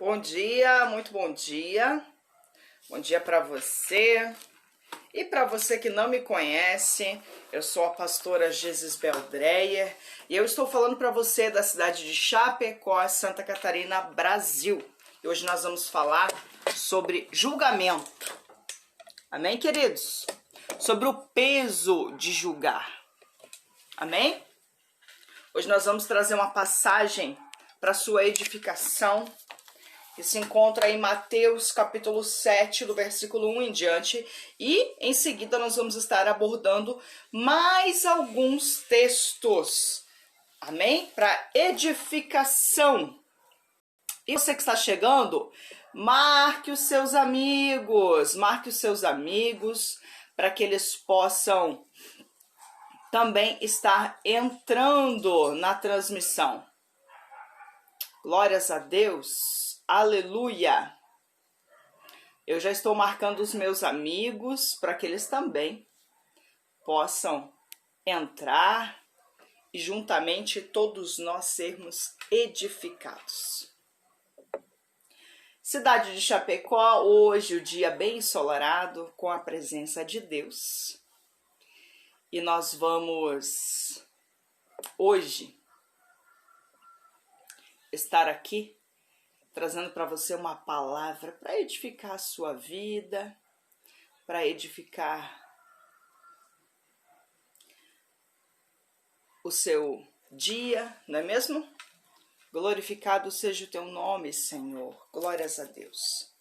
Bom dia, muito bom dia. Bom dia para você. E para você que não me conhece, eu sou a pastora Gisbel Dreyer e eu estou falando para você da cidade de Chapecó, Santa Catarina, Brasil. E hoje nós vamos falar sobre julgamento. Amém, queridos? Sobre o peso de julgar. Amém? Hoje nós vamos trazer uma passagem para sua edificação, que se encontra em Mateus capítulo 7, do versículo 1 em diante, e em seguida nós vamos estar abordando mais alguns textos, amém? Para edificação. E você que está chegando, marque os seus amigos para que eles possam também estar entrando na transmissão. Glórias a Deus. Aleluia! Eu já estou marcando os meus amigos para que eles também possam entrar e juntamente todos nós sermos edificados. Cidade de Chapecó, hoje o dia bem ensolarado com a presença de Deus. E nós vamos hoje estar aqui trazendo para você uma palavra para edificar a sua vida, para edificar o seu dia, não é mesmo? Glorificado seja o teu nome, Senhor. Glórias a Deus.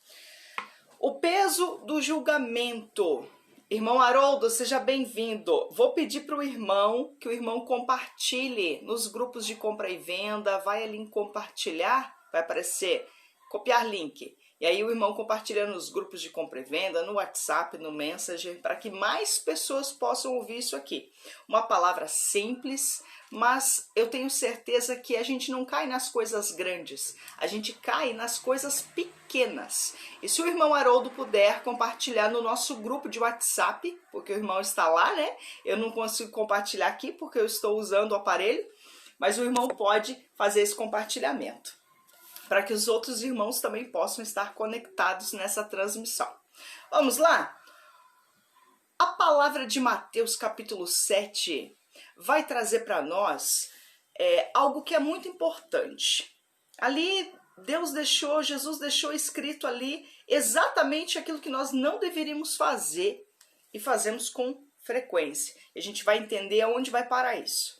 O peso do julgamento. Irmão Haroldo, seja bem-vindo. Vou pedir para o irmão que o irmão compartilhe nos grupos de compra e venda. Vai ali em compartilhar. Vai aparecer copiar link. E aí o irmão compartilha nos grupos de compra e venda, no WhatsApp, no Messenger, para que mais pessoas possam ouvir isso aqui. Uma palavra simples, mas eu tenho certeza que a gente não cai nas coisas grandes, a gente cai nas coisas pequenas. E se o irmão Haroldo puder compartilhar no nosso grupo de WhatsApp, porque o irmão está lá, né? Eu não consigo compartilhar aqui porque eu estou usando o aparelho, mas o irmão pode fazer esse compartilhamento, para que os outros irmãos também possam estar conectados nessa transmissão. Vamos lá? A palavra de Mateus capítulo 7 vai trazer para nós algo que é muito importante. Ali Jesus deixou escrito ali exatamente aquilo que nós não deveríamos fazer e fazemos com frequência. E a gente vai entender aonde vai parar isso.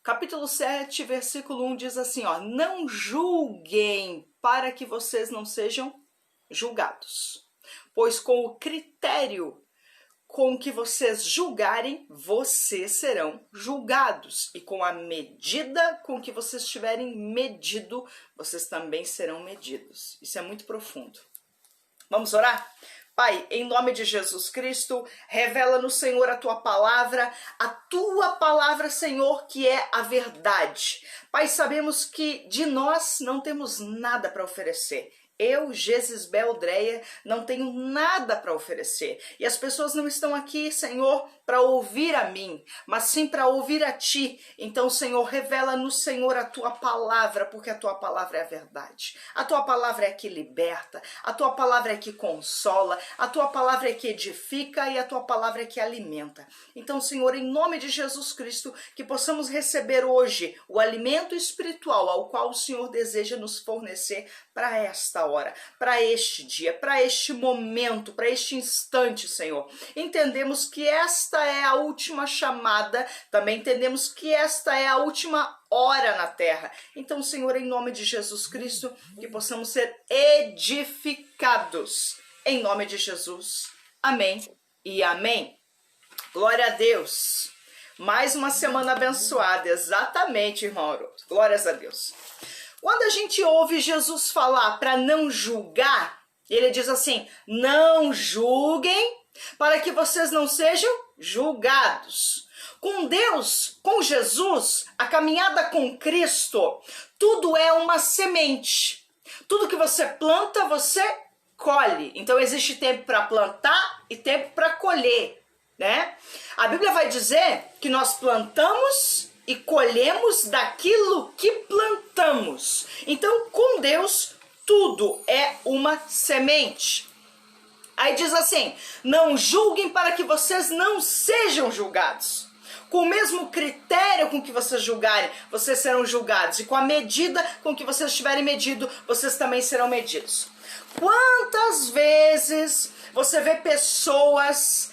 Capítulo 7, versículo 1 diz assim, ó: não julguem para que vocês não sejam julgados, pois com o critério com que vocês julgarem, vocês serão julgados, e com a medida com que vocês tiverem medido, vocês também serão medidos. Isso é muito profundo. Vamos orar? Pai, em nome de Jesus Cristo, revela no Senhor a tua palavra, Senhor, que é a verdade. Pai, sabemos que de nós não temos nada para oferecer. Eu, Gisbel Dreyer, não tenho nada para oferecer. E as pessoas não estão aqui, Senhor, para ouvir a mim, mas sim para ouvir a Ti. Então, Senhor, revela no Senhor a Tua palavra, porque a Tua palavra é a verdade. A Tua palavra é que liberta, a Tua palavra é que consola, a Tua palavra é que edifica e a Tua palavra é que alimenta. Então, Senhor, em nome de Jesus Cristo, que possamos receber hoje o alimento espiritual ao qual o Senhor deseja nos fornecer para esta hora, para este dia, para este momento, para este instante, Senhor. Entendemos que esta é a última chamada, também entendemos que esta é a última hora na terra. Então, Senhor, em nome de Jesus Cristo, que possamos ser edificados. Em nome de Jesus. Amém e amém. Glória a Deus. Mais uma semana abençoada. Exatamente, irmão Haroldo. Glórias a Deus. Quando a gente ouve Jesus falar para não julgar, ele diz assim: não julguem para que vocês não sejam julgados. Com Deus, com Jesus, a caminhada com Cristo, tudo é uma semente. Tudo que você planta, você colhe. Então existe tempo para plantar e tempo para colher, né? A Bíblia vai dizer que nós plantamos e colhemos daquilo que plantamos. Então, com Deus, tudo é uma semente. Aí diz assim: não julguem para que vocês não sejam julgados. Com o mesmo critério com que vocês julgarem, vocês serão julgados. E com a medida com que vocês tiverem medido, vocês também serão medidos. Quantas vezes você vê pessoas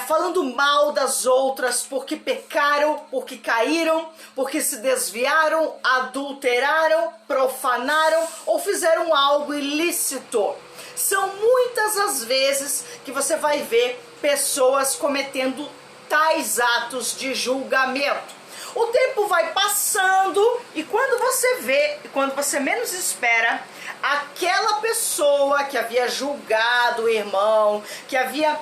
falando mal das outras porque pecaram, porque caíram, porque se desviaram, adulteraram, profanaram ou fizeram algo ilícito? São muitas as vezes que você vai ver pessoas cometendo tais atos de julgamento. O tempo vai passando e quando você vê, quando você menos espera, aquela pessoa que havia julgado o irmão, que havia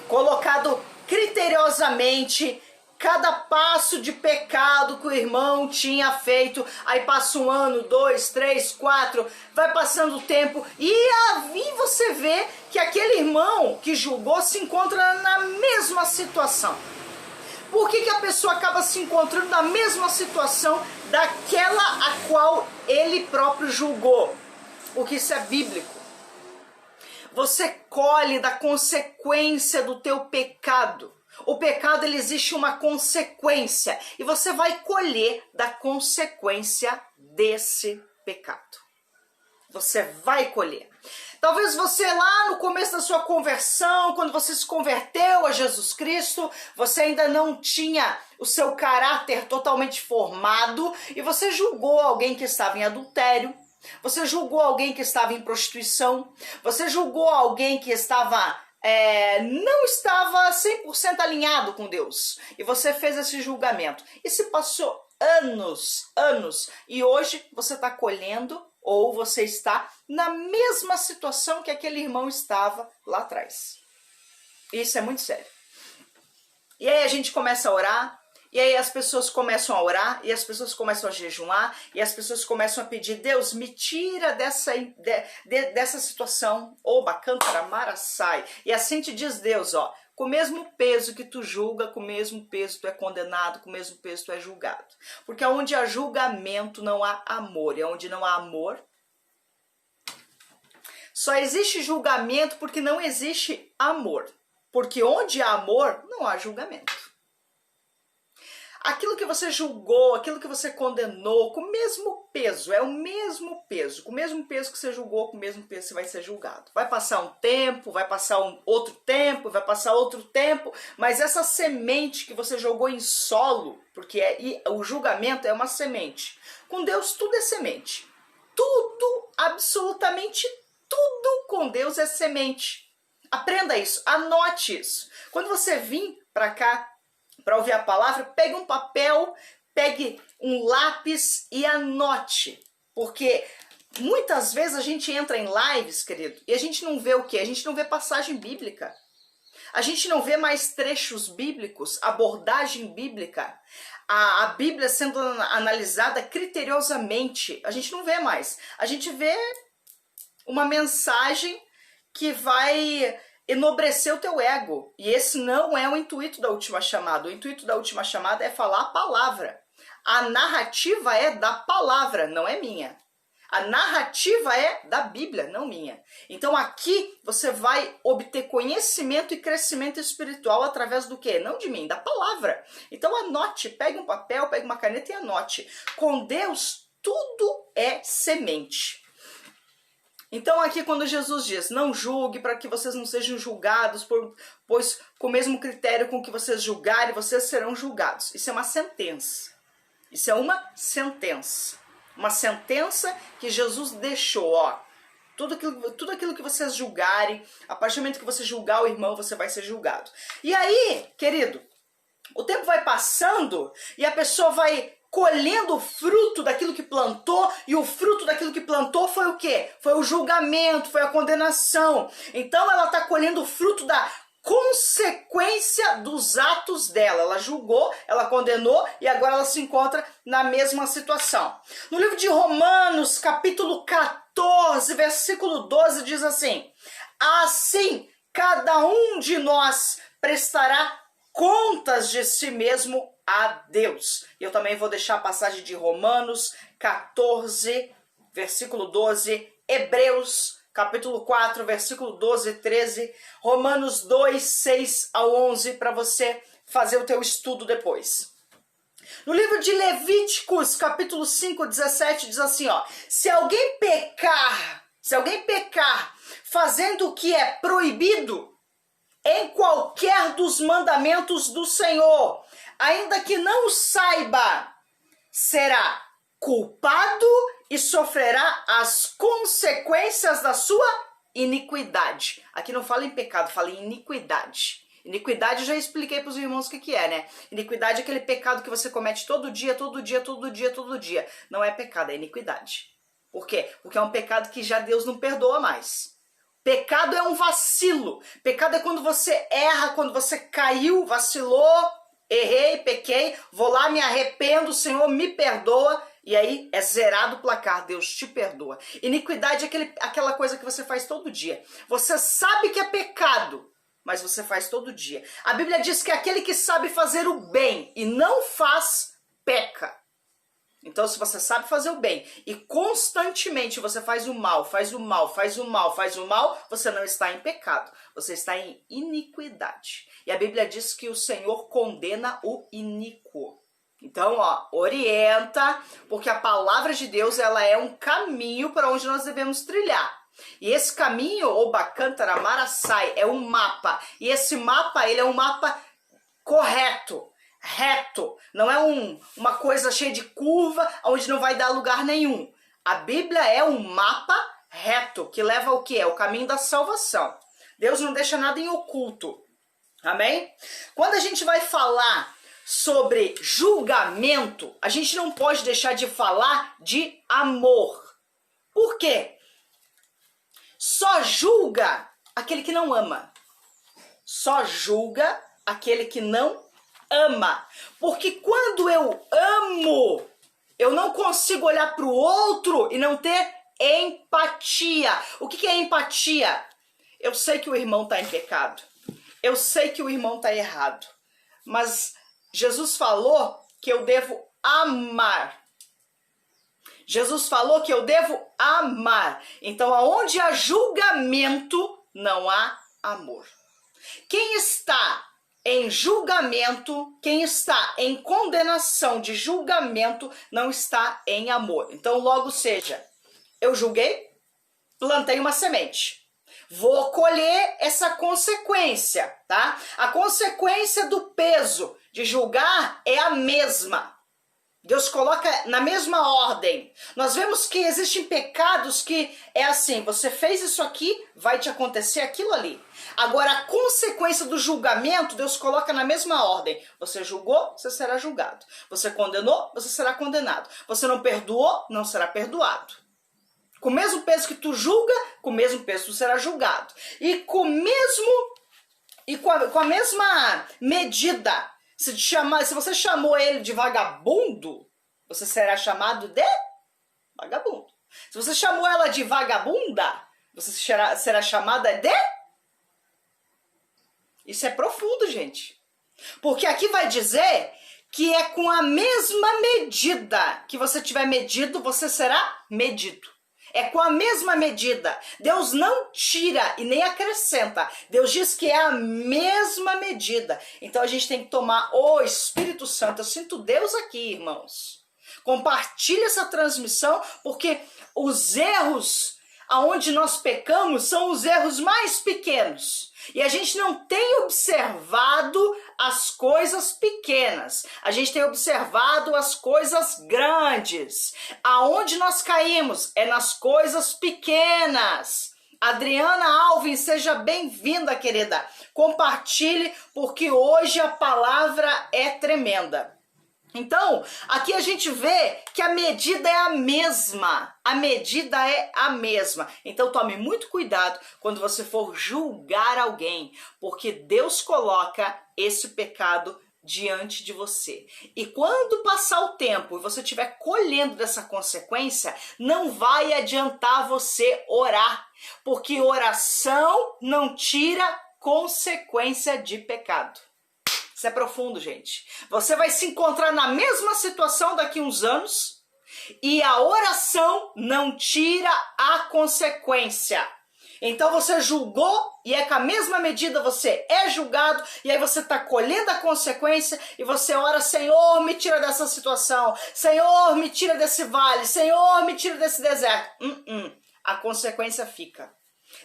colocado criteriosamente cada passo de pecado que o irmão tinha feito, aí passa 1 ano, 2, 3, 4, vai passando o tempo e aí você vê que aquele irmão que julgou se encontra na mesma situação. Por que a pessoa acaba se encontrando na mesma situação daquela a qual ele próprio julgou? Porque isso é bíblico. Você colhe da consequência do teu pecado. O pecado, ele existe uma consequência. E você vai colher da consequência desse pecado. Você vai colher. Talvez você lá no começo da sua conversão, quando você se converteu a Jesus Cristo, você ainda não tinha o seu caráter totalmente formado e você julgou alguém que estava em adultério. Você julgou alguém que estava em prostituição, você julgou alguém que não estava 100% alinhado com Deus. E você fez esse julgamento. E se passou anos, e hoje você está colhendo ou você está na mesma situação que aquele irmão estava lá atrás. Isso é muito sério. E aí a gente começa a orar, e aí as pessoas começam a orar, e as pessoas começam a jejuar, e as pessoas começam a pedir: Deus, me tira dessa situação. Oba, cantaramara, sai. E assim te diz Deus, ó, com o mesmo peso que tu julga, com o mesmo peso tu é condenado, com o mesmo peso tu é julgado. Porque onde há julgamento não há amor, e onde não há amor, só existe julgamento porque não existe amor. Porque onde há amor, não há julgamento. Aquilo que você julgou, aquilo que você condenou, com o mesmo peso, é o mesmo peso. Com o mesmo peso que você julgou, com o mesmo peso você vai ser julgado. Vai passar um tempo, vai passar outro tempo, vai passar outro tempo, mas essa semente que você jogou em solo, porque o julgamento é uma semente. Com Deus tudo é semente. Tudo, absolutamente tudo com Deus é semente. Aprenda isso, anote isso. Quando você vir para cá, para ouvir a palavra, pegue um papel, pegue um lápis e anote. Porque muitas vezes a gente entra em lives, querido, e a gente não vê o quê? A gente não vê passagem bíblica. A gente não vê mais trechos bíblicos, abordagem bíblica. A Bíblia sendo analisada criteriosamente. A gente não vê mais. A gente vê uma mensagem que vai enobrecer o teu ego. E esse não é o intuito da última chamada. O intuito da última chamada é falar a palavra. A narrativa é da palavra, não é minha. A narrativa é da Bíblia, não minha. Então aqui você vai obter conhecimento e crescimento espiritual através do quê? Não de mim, da palavra. Então anote, pegue um papel, pegue uma caneta e anote. Com Deus tudo é semente. Então aqui quando Jesus diz: não julgue para que vocês não sejam julgados, pois com o mesmo critério com que vocês julgarem, vocês serão julgados. Isso é uma sentença. Isso é uma sentença. Uma sentença que Jesus deixou, ó. Tudo aquilo que vocês julgarem, a partir do momento que você julgar o irmão, você vai ser julgado. E aí, querido, o tempo vai passando e a pessoa vai colhendo o fruto daquilo que plantou, e o fruto daquilo que plantou foi o quê? Foi o julgamento, foi a condenação. Então ela está colhendo o fruto da consequência dos atos dela. Ela julgou, ela condenou e agora ela se encontra na mesma situação. No livro de Romanos, capítulo 14, versículo 12, diz assim: assim cada um de nós prestará contas de si mesmo a Deus. Eu também vou deixar a passagem de Romanos 14, versículo 12, Hebreus, capítulo 4, versículo 12 e 13, Romanos 2, 6 ao 11, para você fazer o teu estudo depois. No livro de Levíticos, capítulo 5, 17, diz assim, ó, se alguém pecar fazendo o que é proibido em qualquer dos mandamentos do Senhor, ainda que não saiba, será culpado e sofrerá as consequências da sua iniquidade. Aqui não fala em pecado, fala em iniquidade. Iniquidade eu já expliquei para os irmãos o que é, né? Iniquidade é aquele pecado que você comete todo dia. Não é pecado, é iniquidade. Por quê? Porque é um pecado que já Deus não perdoa mais. Pecado é um vacilo. Pecado é quando você erra, quando você caiu, vacilou, errei, pequei, vou lá, me arrependo, o Senhor me perdoa. E aí é zerado o placar, Deus te perdoa. Iniquidade é aquela coisa que você faz todo dia. Você sabe que é pecado, mas você faz todo dia. A Bíblia diz que aquele que sabe fazer o bem e não faz, peca. Então, se você sabe fazer o bem e constantemente você faz o mal, você não está em pecado, você está em iniquidade. E a Bíblia diz que o Senhor condena o iníquo. Então, ó, orienta, porque a palavra de Deus, ela é um caminho para onde nós devemos trilhar. E esse caminho, o Bacantara Marassai, é um mapa. E esse mapa, ele é um mapa correto, reto. Não é uma coisa cheia de curva, onde não vai dar lugar nenhum. A Bíblia é um mapa reto, que leva ao quê? É o caminho da salvação. Deus não deixa nada em oculto. Amém? Quando a gente vai falar sobre julgamento, a gente não pode deixar de falar de amor. Por quê? Só julga aquele que não ama. Só julga aquele que não ama. Porque quando eu amo, eu não consigo olhar para o outro e não ter empatia. O que é empatia? Eu sei que o irmão está em pecado. Eu sei que o irmão está errado. Mas Jesus falou que eu devo amar. Jesus falou que eu devo amar. Então, aonde há julgamento, não há amor. Quem está em julgamento, quem está em condenação de julgamento, não está em amor. Então, logo seja, eu julguei, plantei uma semente. Vou colher essa consequência, tá? A consequência do peso de julgar é a mesma. Deus coloca na mesma ordem. Nós vemos que existem pecados que é assim, você fez isso aqui, vai te acontecer aquilo ali. Agora, a consequência do julgamento, Deus coloca na mesma ordem. Você julgou, você será julgado. Você condenou, você será condenado. Você não perdoou, não será perdoado. Com o mesmo peso que tu julga, com o mesmo peso tu será julgado. E com a mesma medida, se você chamou ele de vagabundo, você será chamado de vagabundo. Se você chamou ela de vagabunda, você será chamada de... Isso é profundo, gente. Porque aqui vai dizer que é com a mesma medida que você tiver medido, você será medido. É com a mesma medida. Deus não tira e nem acrescenta. Deus diz que é a mesma medida. Então a gente tem que tomar o Espírito Santo. Eu sinto Deus aqui, irmãos. Compartilhe essa transmissão, porque os erros aonde nós pecamos são os erros mais pequenos. E a gente não tem observado as coisas pequenas. A gente tem observado as coisas grandes. Aonde nós caímos é nas coisas pequenas. Adriana Alves, seja bem-vinda, querida. Compartilhe, porque hoje a palavra é tremenda. Então, aqui a gente vê que a medida é a mesma. A medida é a mesma. Então, tome muito cuidado quando você for julgar alguém, porque Deus coloca esse pecado diante de você. E quando passar o tempo e você estiver colhendo dessa consequência, não vai adiantar você orar, porque oração não tira consequência de pecado. Isso é profundo, gente. Você vai se encontrar na mesma situação daqui a uns anos E a oração não tira a consequência. Então você julgou e é com a mesma medida você é julgado e aí você está colhendo a consequência e você ora, Senhor, me tira dessa situação, Senhor, me tira desse vale, Senhor, me tira desse deserto. A consequência fica.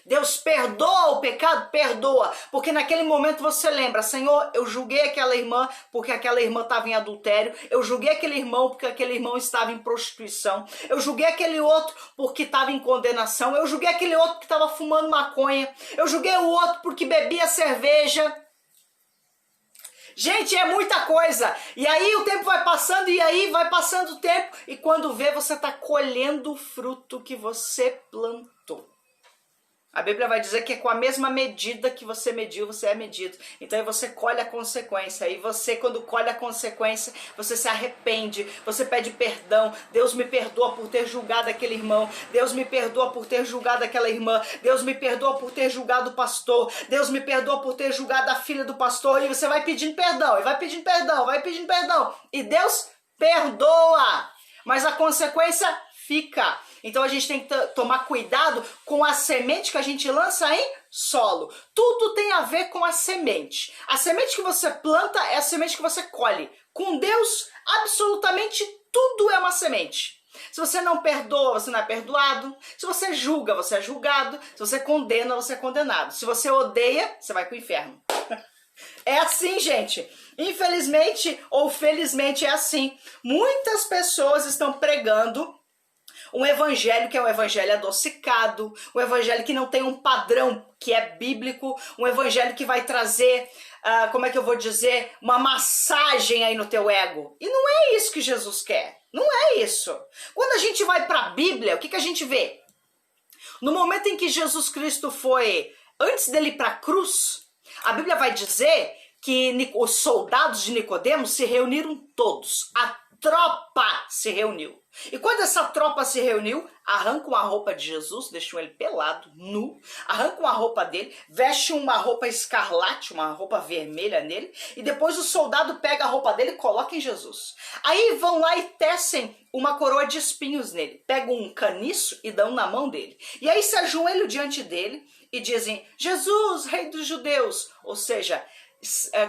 Deus perdoa o pecado? Perdoa, porque naquele momento você lembra, Senhor, eu julguei aquela irmã porque aquela irmã estava em adultério, eu julguei aquele irmão porque aquele irmão estava em prostituição, eu julguei aquele outro porque estava em condenação, eu julguei aquele outro que estava fumando maconha, eu julguei o outro porque bebia cerveja. Gente, é muita coisa. E aí o tempo vai passando, e aí vai passando o tempo, e quando vê, você está colhendo o fruto que você plantou. A Bíblia vai dizer que é com a mesma medida que você mediu, você é medido. Então aí você colhe a consequência. E você, quando colhe a consequência, você se arrepende, você pede perdão. Deus me perdoa por ter julgado aquele irmão. Deus me perdoa por ter julgado aquela irmã. Deus me perdoa por ter julgado o pastor. Deus me perdoa por ter julgado a filha do pastor. E você vai pedindo perdão, e vai pedindo perdão, vai pedindo perdão. E Deus perdoa. Mas a consequência fica. Então a gente tem que tomar cuidado com a semente que a gente lança em solo. Tudo tem a ver com a semente. A semente que você planta é a semente que você colhe. Com Deus, absolutamente tudo é uma semente. Se você não perdoa, você não é perdoado. Se você julga, você é julgado. Se você condena, você é condenado. Se você odeia, você vai para o inferno. É assim, gente. Infelizmente ou felizmente é assim. Muitas pessoas estão pregando um evangelho que é um evangelho adocicado, um evangelho que não tem um padrão que é bíblico, um evangelho que vai trazer, como é que eu vou dizer, uma massagem aí no teu ego. E não é isso que Jesus quer, não é isso. Quando a gente vai para a Bíblia, o que a gente vê? No momento em que Jesus Cristo foi, antes dele ir para a cruz, a Bíblia vai dizer que os soldados de Nicodemos se reuniram todos, a tropa se reuniu. E quando essa tropa se reuniu, arrancam a roupa de Jesus, deixam ele pelado, nu, arrancam a roupa dele, vestem uma roupa escarlate, uma roupa vermelha nele, e depois o soldado pega a roupa dele e coloca em Jesus. Aí vão lá e tecem uma coroa de espinhos nele, pegam um caniço e dão na mão dele. E aí se ajoelham diante dele e dizem, Jesus, rei dos judeus, ou seja,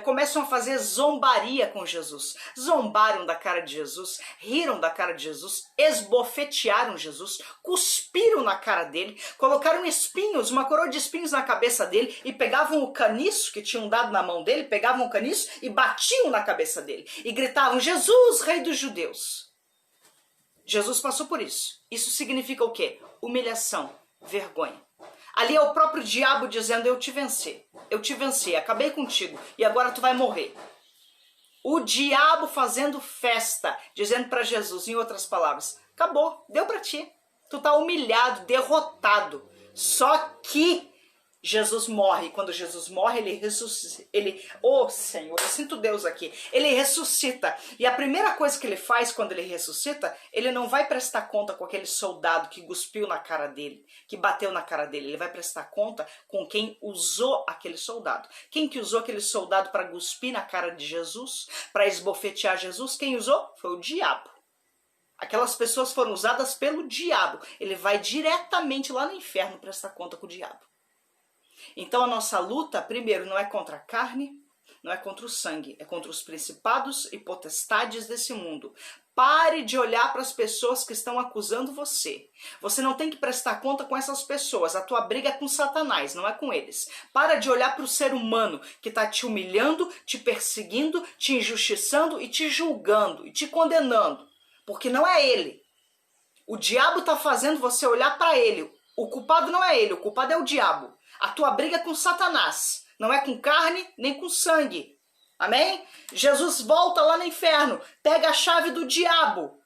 começam a fazer zombaria com Jesus, zombaram da cara de Jesus, riram da cara de Jesus, esbofetearam Jesus, cuspiram na cara dele, colocaram espinhos, uma coroa de espinhos na cabeça dele e pegavam o caniço que tinham dado na mão dele, pegavam o caniço e batiam na cabeça dele e gritavam, Jesus, rei dos judeus. Jesus passou por isso. Isso significa o quê? Humilhação, vergonha. Ali é o próprio diabo dizendo, eu te venci, acabei contigo e agora tu vai morrer. O diabo fazendo festa, dizendo para Jesus, em outras palavras, acabou, deu para ti. Tu tá humilhado, derrotado. Só que Jesus morre, e quando Jesus morre, ele ressuscita, Senhor, eu sinto Deus aqui, ele ressuscita, e a primeira coisa que ele faz quando ele ressuscita, ele não vai prestar conta com aquele soldado que cuspiu na cara dele, que bateu na cara dele, ele vai prestar conta com quem usou aquele soldado. Quem que usou aquele soldado para cuspir na cara de Jesus, para esbofetear Jesus? Quem usou? Foi o diabo. Aquelas pessoas foram usadas pelo diabo, ele vai diretamente lá no inferno prestar conta com o diabo. Então a nossa luta, primeiro, não é contra a carne, não é contra o sangue, é contra os principados e potestades desse mundo. Pare de olhar para as pessoas que estão acusando você. Você não tem que prestar conta com essas pessoas, a tua briga é com Satanás, não é com eles. Para de olhar para o ser humano que está te humilhando, te perseguindo, te injustiçando e te julgando e te condenando, porque não é ele. O diabo está fazendo você olhar para ele. O culpado não é ele, o culpado é o diabo. A tua briga é com Satanás, não é com carne nem com sangue. Amém? Jesus volta lá no inferno, pega a chave do diabo.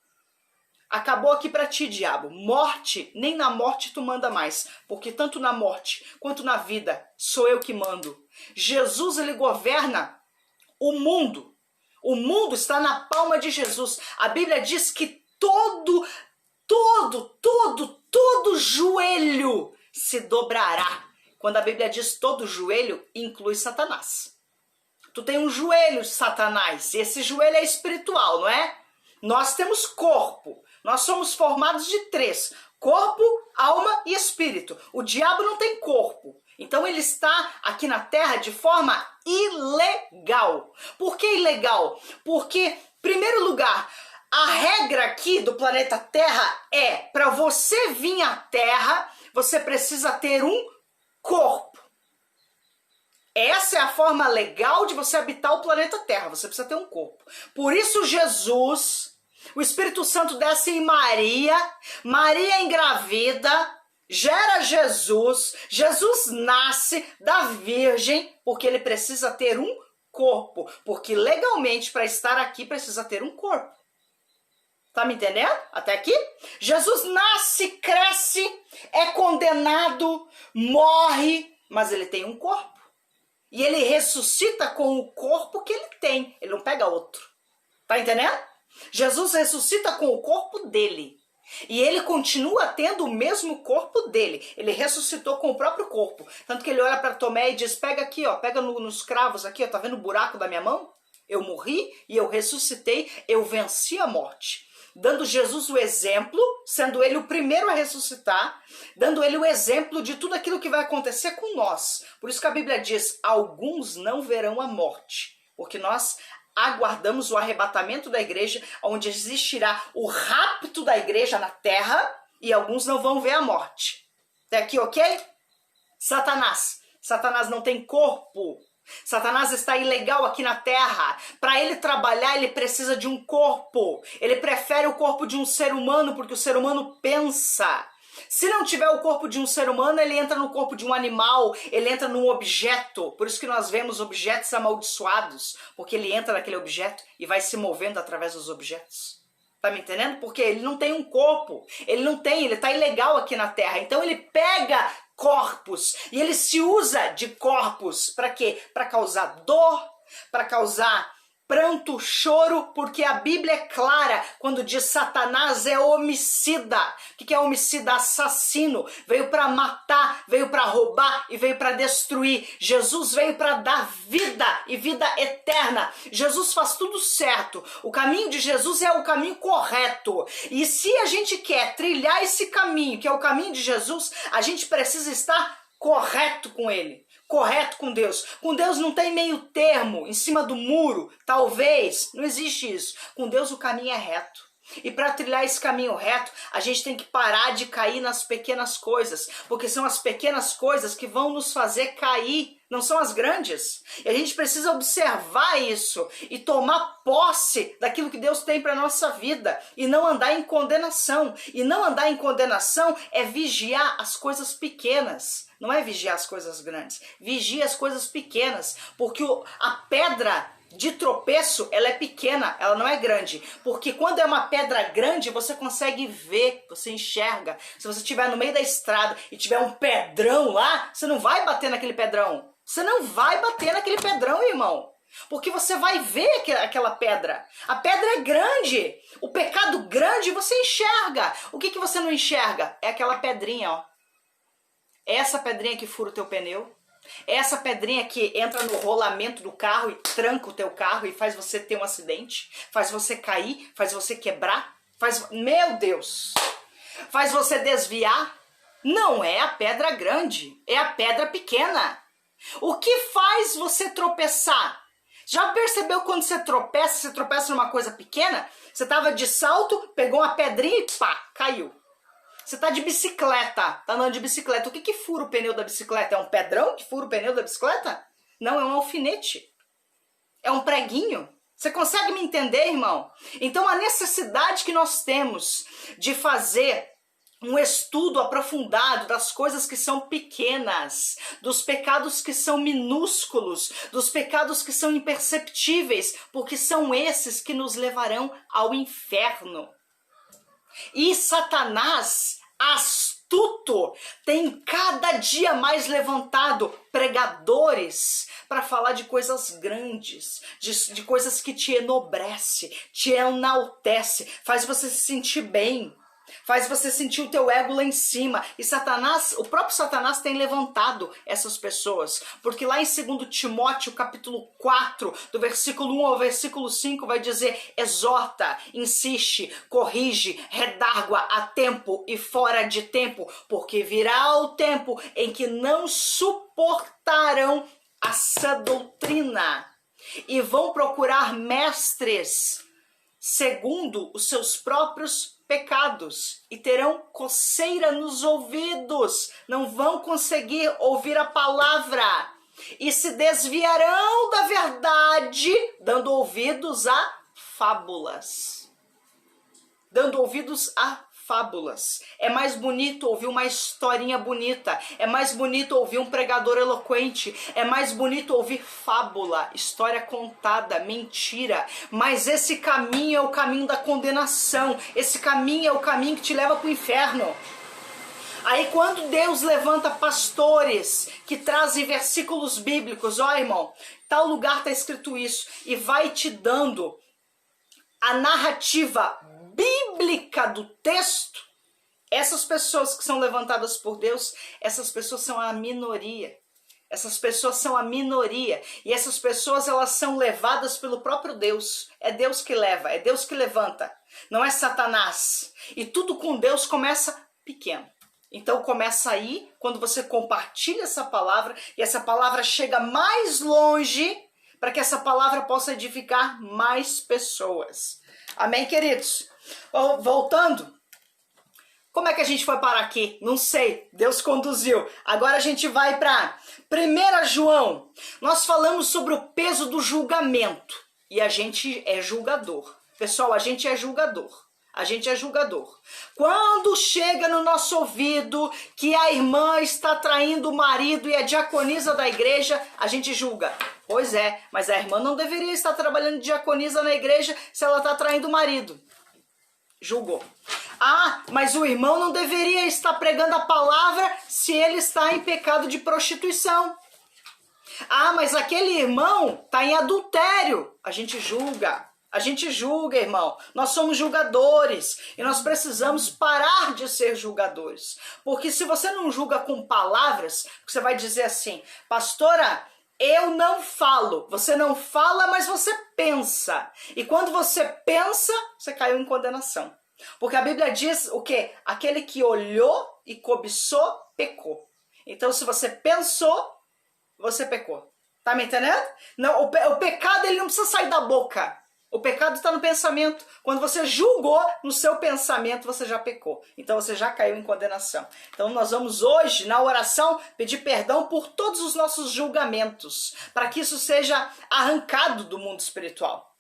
Acabou aqui para ti, diabo. Morte, nem na morte tu manda mais, porque tanto na morte quanto na vida sou eu que mando. Jesus, ele governa o mundo. O mundo está na palma de Jesus. A Bíblia diz que todo joelho se dobrará. Quando a Bíblia diz todo joelho, inclui Satanás. Tu tem um joelho, Satanás, e esse joelho é espiritual, não é? Nós temos corpo. Nós somos formados de três: corpo, alma e espírito. O diabo não tem corpo. Então ele está aqui na Terra de forma ilegal. Por que ilegal? Porque, em primeiro lugar, a regra aqui do planeta Terra é, para você vir à Terra, você precisa ter um corpo. Essa é a forma legal de você habitar o planeta Terra, você precisa ter um corpo. Por isso Jesus, o Espírito Santo desce em Maria, Maria engravida, gera Jesus, Jesus nasce da Virgem, porque ele precisa ter um corpo, porque legalmente para estar aqui precisa ter um corpo. Tá me entendendo? Até aqui? Jesus nasce, cresce, é condenado, morre, mas ele tem um corpo. E ele ressuscita com o corpo que ele tem. Ele não pega outro. Tá entendendo? Jesus ressuscita com o corpo dele. E ele continua tendo o mesmo corpo dele. Ele ressuscitou com o próprio corpo. Tanto que ele olha para Tomé e diz, pega aqui, ó, pega nos cravos aqui, ó, tá vendo o buraco da minha mão? Eu morri e eu ressuscitei, eu venci a morte. Dando Jesus o exemplo, sendo ele o primeiro a ressuscitar, dando ele o exemplo de tudo aquilo que vai acontecer com nós. Por isso que a Bíblia diz, alguns não verão a morte, porque nós aguardamos o arrebatamento da igreja, onde existirá o rapto da igreja na terra, e alguns não vão ver a morte. Até aqui, ok? Satanás não tem corpo. Satanás está ilegal aqui na terra. Para ele trabalhar, ele precisa de um corpo. Ele prefere o corpo de um ser humano, porque o ser humano pensa. Se não tiver o corpo de um ser humano, ele entra no corpo de um animal, ele entra num objeto. Por isso que nós vemos objetos amaldiçoados, porque ele entra naquele objeto e vai se movendo através dos objetos. Tá me entendendo? Porque ele não tem um corpo, ele tá ilegal aqui na terra. Então ele pega corpos e ele se usa de corpos para quê? Para causar dor, para causar pranto, choro, porque a Bíblia é clara quando diz Satanás é homicida. O que é homicida? Assassino. Veio para matar, veio para roubar e veio para destruir. Jesus veio para dar vida e vida eterna. Jesus faz tudo certo. O caminho de Jesus é o caminho correto. E se a gente quer trilhar esse caminho, que é o caminho de Jesus, a gente precisa estar correto com ele. Correto com Deus. Com Deus não tem meio termo, em cima do muro, talvez, não existe isso. Com Deus o caminho é reto. E para trilhar esse caminho reto, a gente tem que parar de cair nas pequenas coisas, porque são as pequenas coisas que vão nos fazer cair, não são as grandes. E a gente precisa observar isso e tomar posse daquilo que Deus tem para nossa vida e não andar em condenação. E não andar em condenação é vigiar as coisas pequenas. Não é vigiar as coisas grandes, vigia as coisas pequenas, porque a pedra de tropeço, ela é pequena, ela não é grande, porque quando é uma pedra grande, você consegue ver, você enxerga. Se você estiver no meio da estrada e tiver um pedrão lá, você não vai bater naquele pedrão, você não vai bater naquele pedrão, irmão. Porque você vai ver aquela pedra. A pedra é grande, o pecado grande você enxerga. O que você não enxerga? É aquela pedrinha, ó. Essa pedrinha que fura o teu pneu, essa pedrinha que entra no rolamento do carro e tranca o teu carro e faz você ter um acidente, faz você cair, faz você quebrar, meu Deus, faz você desviar. Não é a pedra grande, é a pedra pequena. O que faz você tropeçar? Já percebeu quando você tropeça numa coisa pequena? Você estava de salto, pegou uma pedrinha e pá, caiu. Você tá de bicicleta, tá andando de bicicleta. O que fura o pneu da bicicleta? É um pedrão que fura o pneu da bicicleta? Não, é um alfinete. É um preguinho. Você consegue me entender, irmão? Então a necessidade que nós temos de fazer um estudo aprofundado das coisas que são pequenas, dos pecados que são minúsculos, dos pecados que são imperceptíveis, porque são esses que nos levarão ao inferno. E Satanás, astuto, tem cada dia mais levantado pregadores para falar de coisas grandes, de coisas que te enobrece, te enaltece, faz você se sentir bem. Faz você sentir o teu ego lá em cima. E Satanás, o próprio Satanás tem levantado essas pessoas. Porque lá em 2 Timóteo, capítulo 4, do versículo 1 ao versículo 5, vai dizer: exorta, insiste, corrige, redargua a tempo e fora de tempo, porque virá o tempo em que não suportarão a sã doutrina e vão procurar mestres segundo os seus próprios pecados e terão coceira nos ouvidos, não vão conseguir ouvir a palavra e se desviarão da verdade, dando ouvidos a fábulas. Dando ouvidos a fábulas. É mais bonito ouvir uma historinha bonita, é mais bonito ouvir um pregador eloquente, é mais bonito ouvir fábula, história contada, mentira. Mas esse caminho é o caminho da condenação, esse caminho é o caminho que te leva para o inferno. Aí quando Deus levanta pastores que trazem versículos bíblicos, ó irmão, tal lugar está escrito isso, e vai te dando a narrativa bíblica do texto, essas pessoas que são levantadas por Deus, essas pessoas são a minoria. Essas pessoas são a minoria. E essas pessoas, elas são levadas pelo próprio Deus. É Deus que leva, é Deus que levanta. Não é Satanás. E tudo com Deus começa pequeno. Então começa aí, quando você compartilha essa palavra, e essa palavra chega mais longe, para que essa palavra possa edificar mais pessoas. Amém, queridos? Voltando, como é que a gente foi parar aqui? Não sei, Deus conduziu. Agora a gente vai para 1 João. Nós falamos sobre o peso do julgamento e a gente é julgador. Pessoal, a gente é julgador. A gente é julgador. Quando chega no nosso ouvido que a irmã está traindo o marido e é diaconisa da igreja, a gente julga. Pois é, mas a irmã não deveria estar trabalhando de diaconisa na igreja se ela está traindo o marido. Julgou. Ah, mas o irmão não deveria estar pregando a palavra se ele está em pecado de prostituição. Ah, mas aquele irmão está em adultério. A gente julga. A gente julga, irmão. Nós somos julgadores e nós precisamos parar de ser julgadores. Porque se você não julga com palavras, você vai dizer assim: pastora, eu não falo. Você não fala, mas você pensa. E quando você pensa, você caiu em condenação. Porque a Bíblia diz o quê? Aquele que olhou e cobiçou, pecou. Então, se você pensou, você pecou. Tá me entendendo? Não, o pecado ele não precisa sair da boca. O pecado está no pensamento. Quando você julgou no seu pensamento, você já pecou. Então você já caiu em condenação. Então nós vamos hoje, na oração, pedir perdão por todos os nossos julgamentos, para que isso seja arrancado do mundo espiritual.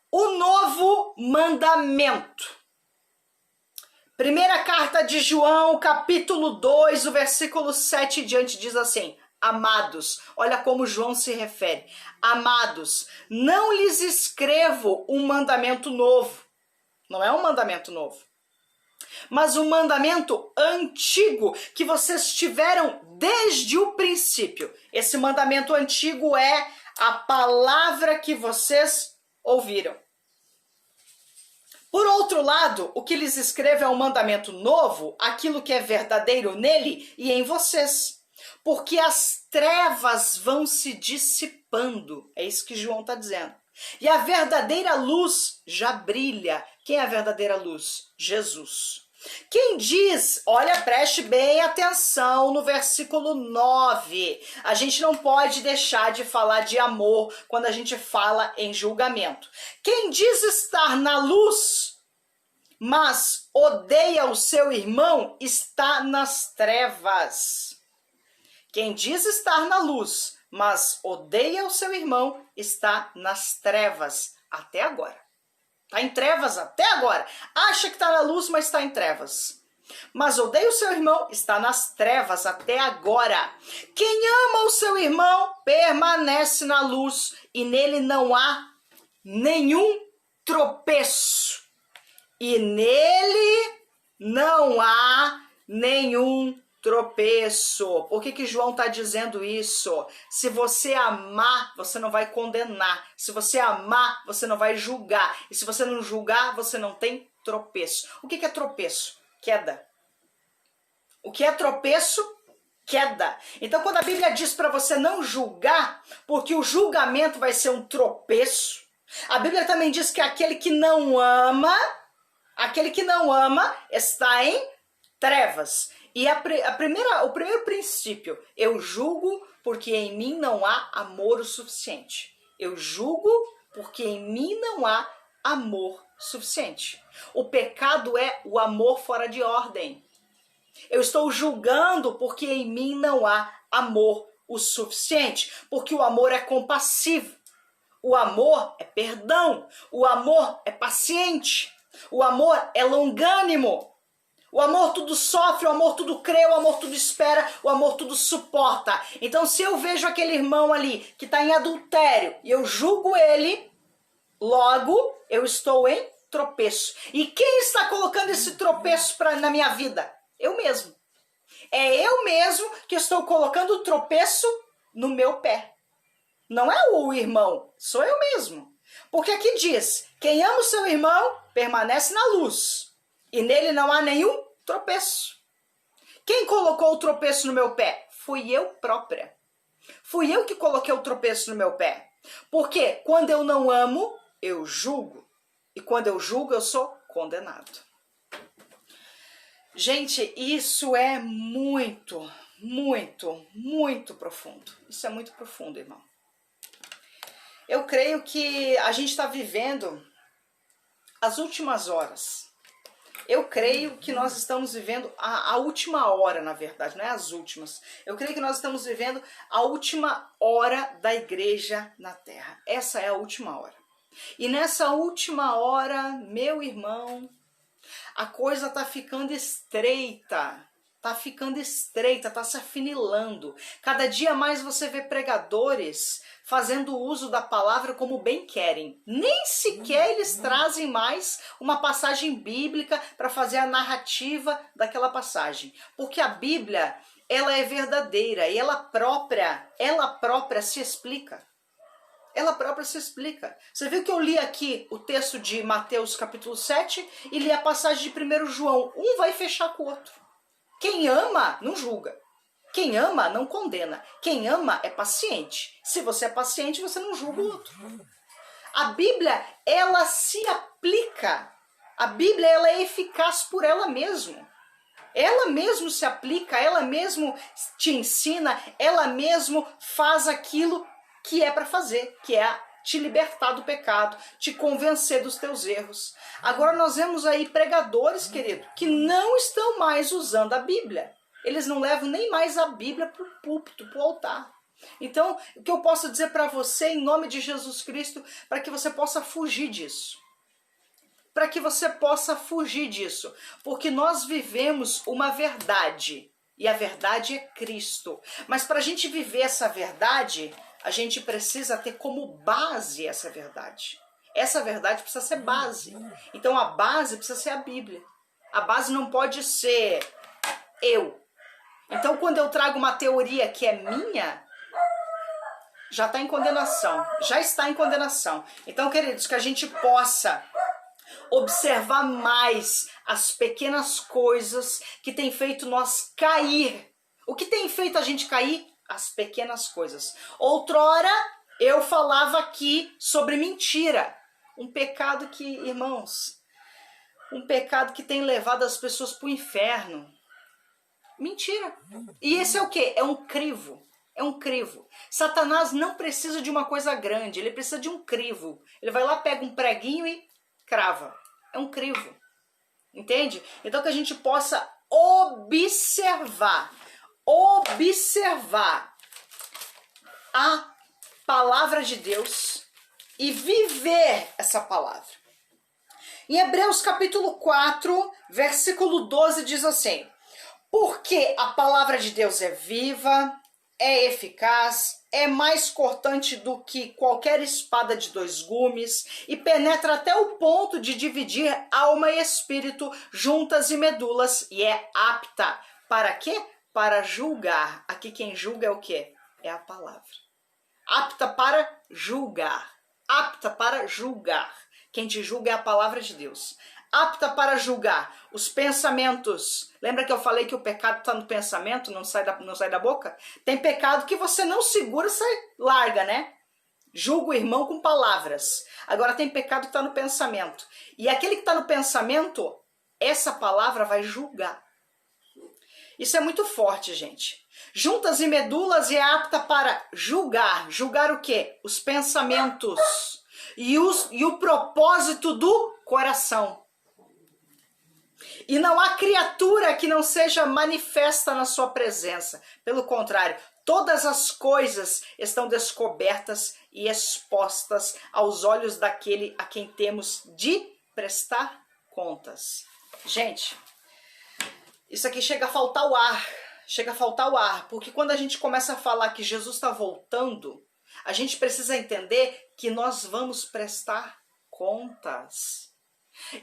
O novo mandamento. Primeira carta de João, capítulo 2, o versículo 7 e diante diz assim: amados, olha como João se refere. Amados, não lhes escrevo um mandamento novo. Não é um mandamento novo. Mas um mandamento antigo que vocês tiveram desde o princípio. Esse mandamento antigo é a palavra que vocês ouviram. Por outro lado, o que lhes escrevo é um mandamento novo, aquilo que é verdadeiro nele e em vocês. Porque as trevas vão se dissipando. É isso que João está dizendo. E a verdadeira luz já brilha. Quem é a verdadeira luz? Jesus. Quem diz, olha, preste bem atenção no versículo 9. A gente não pode deixar de falar de amor quando a gente fala em julgamento. Quem diz estar na luz, mas odeia o seu irmão, está nas trevas. Quem diz estar na luz, mas odeia o seu irmão, está nas trevas até agora. Está em trevas até agora. Acha que está na luz, mas está em trevas. Mas odeia o seu irmão, está nas trevas até agora. Quem ama o seu irmão, permanece na luz, e nele não há nenhum tropeço. E nele não há nenhum tropeço. Por que João está dizendo isso? Se você amar, você não vai condenar. Se você amar, você não vai julgar. E se você não julgar, você não tem tropeço. O que é tropeço? Queda. O que é tropeço? Queda. Então, quando a Bíblia diz para você não julgar, porque o julgamento vai ser um tropeço, a Bíblia também diz que aquele que não ama está em trevas. E o primeiro princípio, eu julgo porque em mim não há amor o suficiente. Eu julgo porque em mim não há amor suficiente. O pecado é o amor fora de ordem. Eu estou julgando porque em mim não há amor o suficiente, porque o amor é compassivo, o amor é perdão, o amor é paciente, o amor é longânimo, o amor tudo sofre, o amor tudo crê, o amor tudo espera, o amor tudo suporta. Então, se eu vejo aquele irmão ali que está em adultério e eu julgo ele, logo eu estou em tropeço. E quem está colocando esse tropeço na minha vida? Eu mesmo. É eu mesmo que estou colocando o tropeço no meu pé. Não é o irmão, sou eu mesmo. Porque aqui diz, quem ama o seu irmão permanece na luz. E nele não há nenhum tropeço. Quem colocou o tropeço no meu pé? Fui eu própria. Fui eu que coloquei o tropeço no meu pé. Porque quando eu não amo, eu julgo. E quando eu julgo, eu sou condenado. Gente, isso é muito, muito, muito profundo. Isso é muito profundo, irmão. Eu creio que a gente está vivendo as últimas horas. Eu creio que nós estamos vivendo a última hora, na verdade, não é as últimas. Eu creio que nós estamos vivendo a última hora da igreja na terra. Essa é a última hora. E nessa última hora, meu irmão, a coisa está ficando estreita. Está se afinilando. Cada dia mais você vê pregadores fazendo uso da palavra como bem querem. Nem sequer eles trazem mais uma passagem bíblica para fazer a narrativa daquela passagem. Porque a Bíblia, ela é verdadeira e ela própria se explica. Ela própria se explica. Você viu que eu li aqui o texto de Mateus capítulo 7 e li a passagem de 1 João. Um vai fechar com o outro. Quem ama, não julga. Quem ama, não condena. Quem ama é paciente. Se você é paciente, você não julga o outro. A Bíblia, ela se aplica. A Bíblia, ela é eficaz por ela mesma. Ela mesmo se aplica, ela mesmo te ensina, ela mesmo faz aquilo que é para fazer, que é te libertar do pecado, te convencer dos teus erros. Agora nós vemos aí pregadores, querido, que não estão mais usando a Bíblia. Eles não levam nem mais a Bíblia para o púlpito, para o altar. Então, o que eu posso dizer para você, em nome de Jesus Cristo, para que você possa fugir disso. Para que você possa fugir disso. Porque nós vivemos uma verdade. E a verdade é Cristo. Mas para a gente viver essa verdade, a gente precisa ter como base essa verdade. Essa verdade precisa ser base. Então a base precisa ser a Bíblia. A base não pode ser eu. Então quando eu trago uma teoria que é minha, já está em condenação. Já está em condenação. Então, queridos, que a gente possa observar mais as pequenas coisas que tem feito nós cair. O que tem feito a gente cair? As pequenas coisas. Outrora, eu falava aqui sobre mentira. Um pecado que, irmãos, um pecado que tem levado as pessoas para o inferno. Mentira. E esse é o quê? É um crivo. É um crivo. Satanás não precisa de uma coisa grande, ele precisa de um crivo. Ele vai lá, pega um preguinho e crava. É um crivo. Entende? Então que a gente possa observar a palavra de Deus e viver essa palavra. Em Hebreus capítulo 4, versículo 12 diz assim: porque a palavra de Deus é viva, é eficaz, é mais cortante do que qualquer espada de dois gumes e penetra até o ponto de dividir alma e espírito, juntas e medulas, e é apta para quê? para julgar. Aqui quem julga é o quê? É a palavra. Apta para julgar. Apta para julgar. Quem te julga é a palavra de Deus. Apta para julgar os pensamentos. Lembra que eu falei que o pecado está no pensamento, não sai da boca? Tem pecado que você não segura, sai larga, né? Julga o irmão com palavras. Agora tem pecado que está no pensamento. E aquele que está no pensamento, essa palavra vai julgar. Isso é muito forte, gente. Juntas e medulas é apta para julgar. Julgar o quê? Os pensamentos e o propósito do coração. E não há criatura que não seja manifesta na sua presença. Pelo contrário, todas as coisas estão descobertas e expostas aos olhos daquele a quem temos de prestar contas. Gente, isso aqui chega a faltar o ar. Chega a faltar o ar, porque quando a gente começa a falar que Jesus está voltando, a gente precisa entender que nós vamos prestar contas.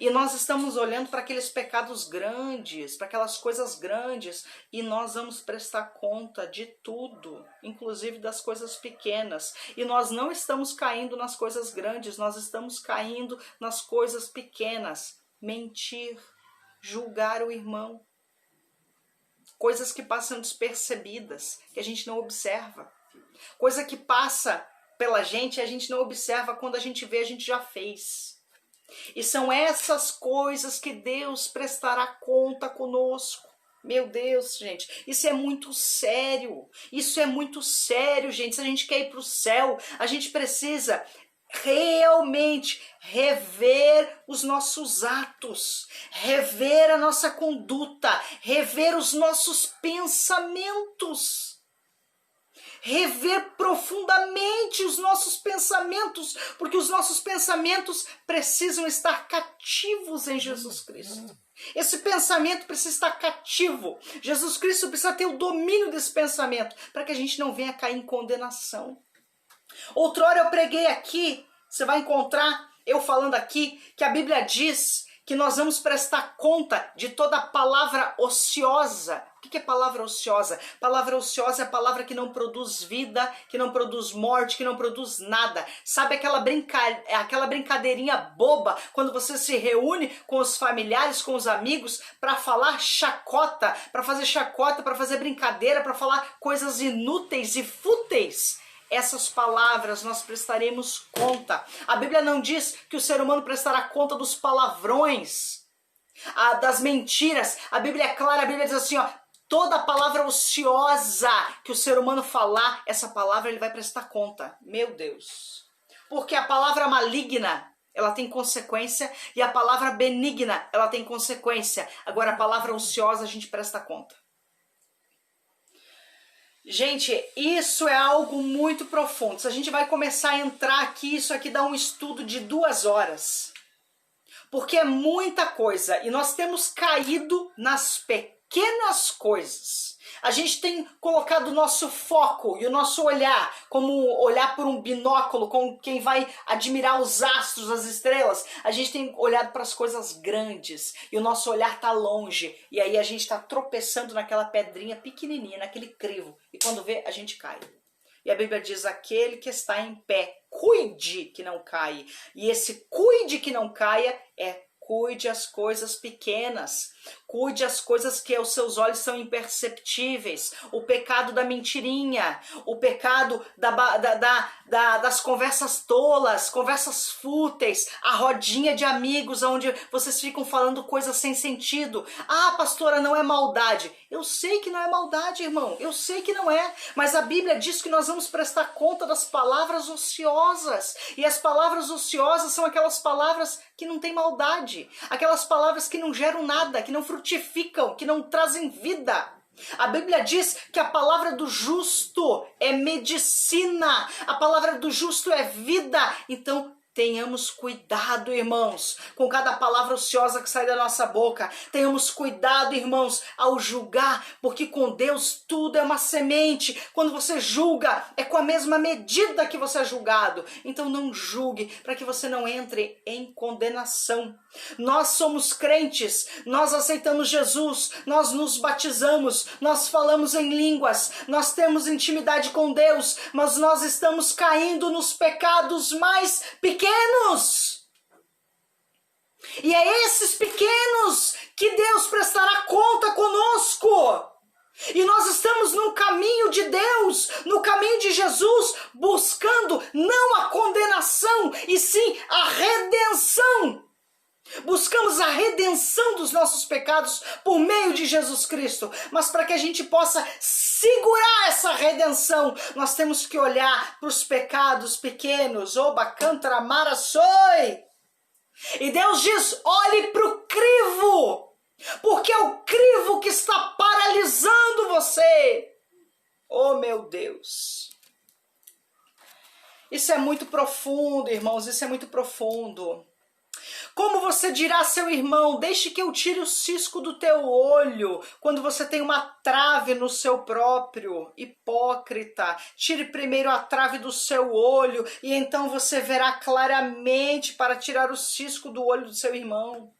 E nós estamos olhando para aqueles pecados grandes, para aquelas coisas grandes, e nós vamos prestar conta de tudo, inclusive das coisas pequenas. E nós não estamos caindo nas coisas grandes, nós estamos caindo nas coisas pequenas. Mentir, julgar o irmão. Coisas que passam despercebidas, que a gente não observa. Coisa que passa pela gente e a gente não observa, quando a gente vê, a gente já fez. E são essas coisas que Deus prestará conta conosco. Meu Deus, gente, isso é muito sério. Isso é muito sério, gente. Se a gente quer ir para o céu, a gente precisa realmente rever os nossos atos, rever a nossa conduta, rever os nossos pensamentos. Rever profundamente os nossos pensamentos, porque os nossos pensamentos precisam estar cativos em Jesus Cristo. Esse pensamento precisa estar cativo. Jesus Cristo precisa ter o domínio desse pensamento, para que a gente não venha cair em condenação. Outrora eu preguei aqui, você vai encontrar eu falando aqui, que a Bíblia diz que nós vamos prestar conta de toda palavra ociosa. O que é palavra ociosa? Palavra ociosa é a palavra que não produz vida, que não produz morte, que não produz nada. Sabe aquela brincadeirinha boba, quando você se reúne com os familiares, com os amigos, para falar chacota, para fazer brincadeira, para falar coisas inúteis e fúteis? Essas palavras nós prestaremos conta. A Bíblia não diz que o ser humano prestará conta dos palavrões, das mentiras. A Bíblia é clara, a Bíblia diz assim, ó, toda palavra ociosa que o ser humano falar, essa palavra ele vai prestar conta. Meu Deus. Porque a palavra maligna, ela tem consequência, e a palavra benigna, ela tem consequência. Agora a palavra ociosa a gente presta conta. Gente, isso é algo muito profundo. Se a gente vai começar a entrar aqui, isso aqui dá um estudo de 2 horas. Porque é muita coisa. E nós temos caído nas pequenas coisas. A gente tem colocado o nosso foco e o nosso olhar como olhar por um binóculo, como quem vai admirar os astros, as estrelas. A gente tem olhado para as coisas grandes e o nosso olhar está longe. E aí a gente está tropeçando naquela pedrinha pequenininha, naquele crivo. E quando vê, a gente cai. E a Bíblia diz, aquele que está em pé, cuide que não caia. E esse cuide que não caia é cuide as coisas pequenas, cuide as coisas que aos seus olhos são imperceptíveis, o pecado da mentirinha, o pecado das conversas tolas, conversas fúteis, a rodinha de amigos onde vocês ficam falando coisas sem sentido. Ah, pastora, não é maldade. Eu sei que não é maldade, irmão, eu sei que não é, mas a Bíblia diz que nós vamos prestar conta das palavras ociosas, e as palavras ociosas são aquelas palavras que não têm maldade, aquelas palavras que não geram nada, que não frutificam, que não trazem vida. A Bíblia diz que a palavra do justo é medicina, a palavra do justo é vida. Então, Tenhamos cuidado, irmãos, com cada palavra ociosa que sai da nossa boca. Tenhamos cuidado, irmãos, ao julgar, porque com Deus tudo é uma semente. Quando você julga, é com a mesma medida que você é julgado. Então não julgue, para que você não entre em condenação. Nós somos crentes, nós aceitamos Jesus, nós nos batizamos, nós falamos em línguas, nós temos intimidade com Deus, mas nós estamos caindo nos pecados mais pequenos. E é esses pequenos que Deus prestará conta conosco. E nós estamos no caminho de Deus, no caminho de Jesus, buscando não a condenação, e sim a redenção. Buscamos a redenção dos nossos pecados por meio de Jesus Cristo. Mas para que a gente possa segurar essa redenção, nós temos que olhar para os pecados pequenos. Oba, cantramara soi. E Deus diz, olhe para o crivo, porque é o crivo que está paralisando você. Oh, meu Deus. Isso é muito profundo, irmãos, isso é muito profundo. Como você dirá a seu irmão, deixe que eu tire o cisco do teu olho, quando você tem uma trave no seu próprio? Hipócrita, tire primeiro a trave do seu olho, e então você verá claramente para tirar o cisco do olho do seu irmão.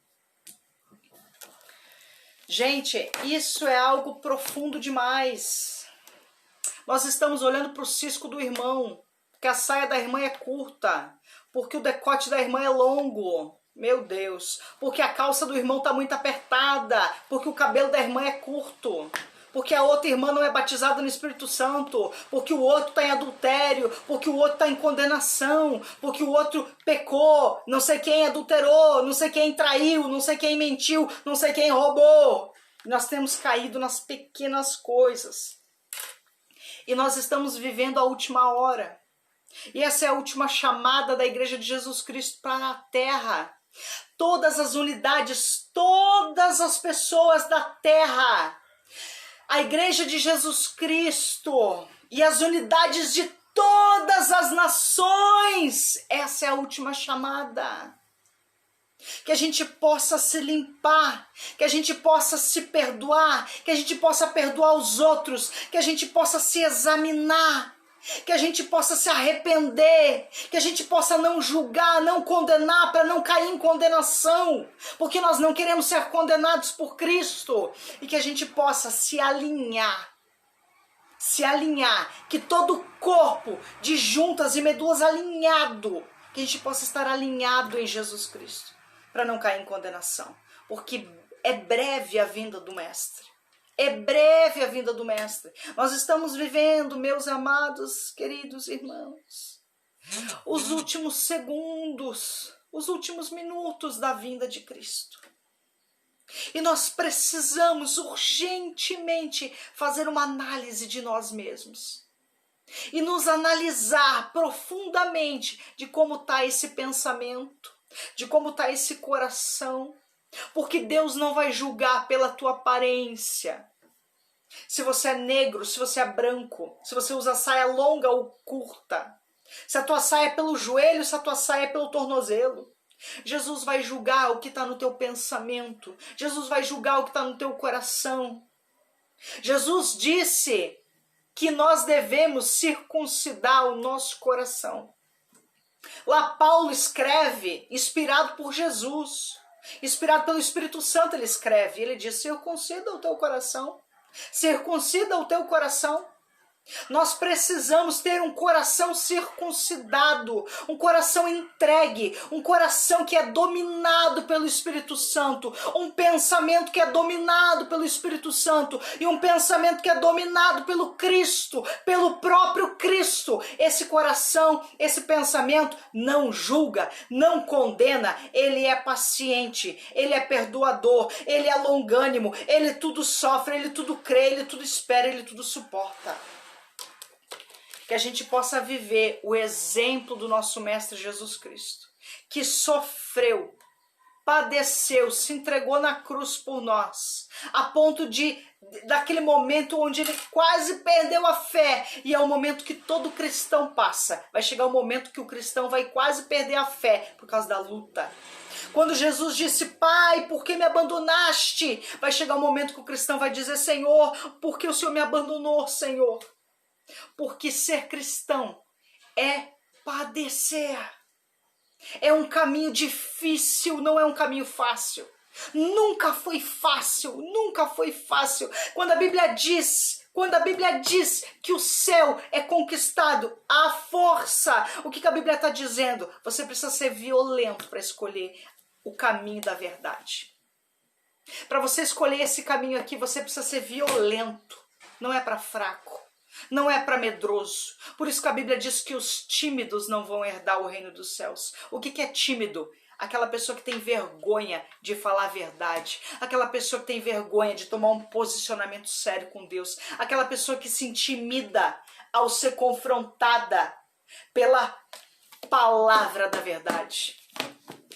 Gente, isso é algo profundo demais. Nós estamos olhando para o cisco do irmão, porque a saia da irmã é curta, porque o decote da irmã é longo. Meu Deus, porque a calça do irmão está muito apertada, porque o cabelo da irmã é curto, porque a outra irmã não é batizada no Espírito Santo, porque o outro está em adultério, porque o outro está em condenação, porque o outro pecou, não sei quem adulterou, não sei quem traiu, não sei quem mentiu, não sei quem roubou. Nós temos caído nas pequenas coisas. E nós estamos vivendo a última hora. E essa é a última chamada da Igreja de Jesus Cristo para a terra. Todas as unidades, todas as pessoas da terra, a Igreja de Jesus Cristo e as unidades de todas as nações, essa é a última chamada. Que a gente possa se limpar, que a gente possa se perdoar, que a gente possa perdoar os outros, que a gente possa se examinar, que a gente possa se arrepender, que a gente possa não julgar, não condenar, para não cair em condenação, porque nós não queremos ser condenados por Cristo, e que a gente possa se alinhar, que todo o corpo de juntas e medulas alinhado, que a gente possa estar alinhado em Jesus Cristo, para não cair em condenação, porque é breve a vinda do Mestre. É breve a vinda do Mestre. Nós estamos vivendo, meus amados, queridos irmãos, os últimos segundos, os últimos minutos da vinda de Cristo. E nós precisamos urgentemente fazer uma análise de nós mesmos. E nos analisar profundamente de como está esse pensamento, de como está esse coração. Porque Deus não vai julgar pela tua aparência. Se você é negro, se você é branco, se você usa saia longa ou curta, se a tua saia é pelo joelho, se a tua saia é pelo tornozelo. Jesus vai julgar o que está no teu pensamento. Jesus vai julgar o que está no teu coração. Jesus disse que nós devemos circuncidar o nosso coração. Lá Paulo escreve, inspirado por Jesus, inspirado pelo Espírito Santo, ele escreve, ele diz, circuncida o teu coração, circuncida o teu coração. Nós precisamos ter um coração circuncidado, um coração entregue, um coração que é dominado pelo Espírito Santo, um pensamento que é dominado pelo Espírito Santo e um pensamento que é dominado pelo Cristo, pelo próprio Cristo. Esse coração, esse pensamento não julga, não condena, ele é paciente, ele é perdoador, ele é longânimo, ele tudo sofre, ele tudo crê, ele tudo espera, ele tudo suporta. Que a gente possa viver o exemplo do nosso Mestre Jesus Cristo, que sofreu padeceu, se entregou na cruz por nós, a ponto daquele momento onde ele quase perdeu a fé, e é o momento que todo cristão passa. Vai chegar o momento que o cristão vai quase perder a fé por causa da luta. Quando Jesus disse, Pai, por que me abandonaste? Vai chegar o momento que o cristão vai dizer, Senhor, por que o Senhor me abandonou, Senhor? Porque ser cristão é padecer. É um caminho difícil, não é um caminho fácil. Nunca foi fácil, nunca foi fácil. Quando a Bíblia diz que o céu é conquistado à força, o que a Bíblia está dizendo? Você precisa ser violento para escolher o caminho da verdade. Para você escolher esse caminho aqui, você precisa ser violento. Não é para fraco, não é para medroso. Por isso que a Bíblia diz que os tímidos não vão herdar o reino dos céus. O que é tímido? Aquela pessoa que tem vergonha de falar a verdade, aquela pessoa que tem vergonha de tomar um posicionamento sério com Deus, aquela pessoa que se intimida ao ser confrontada pela palavra da verdade.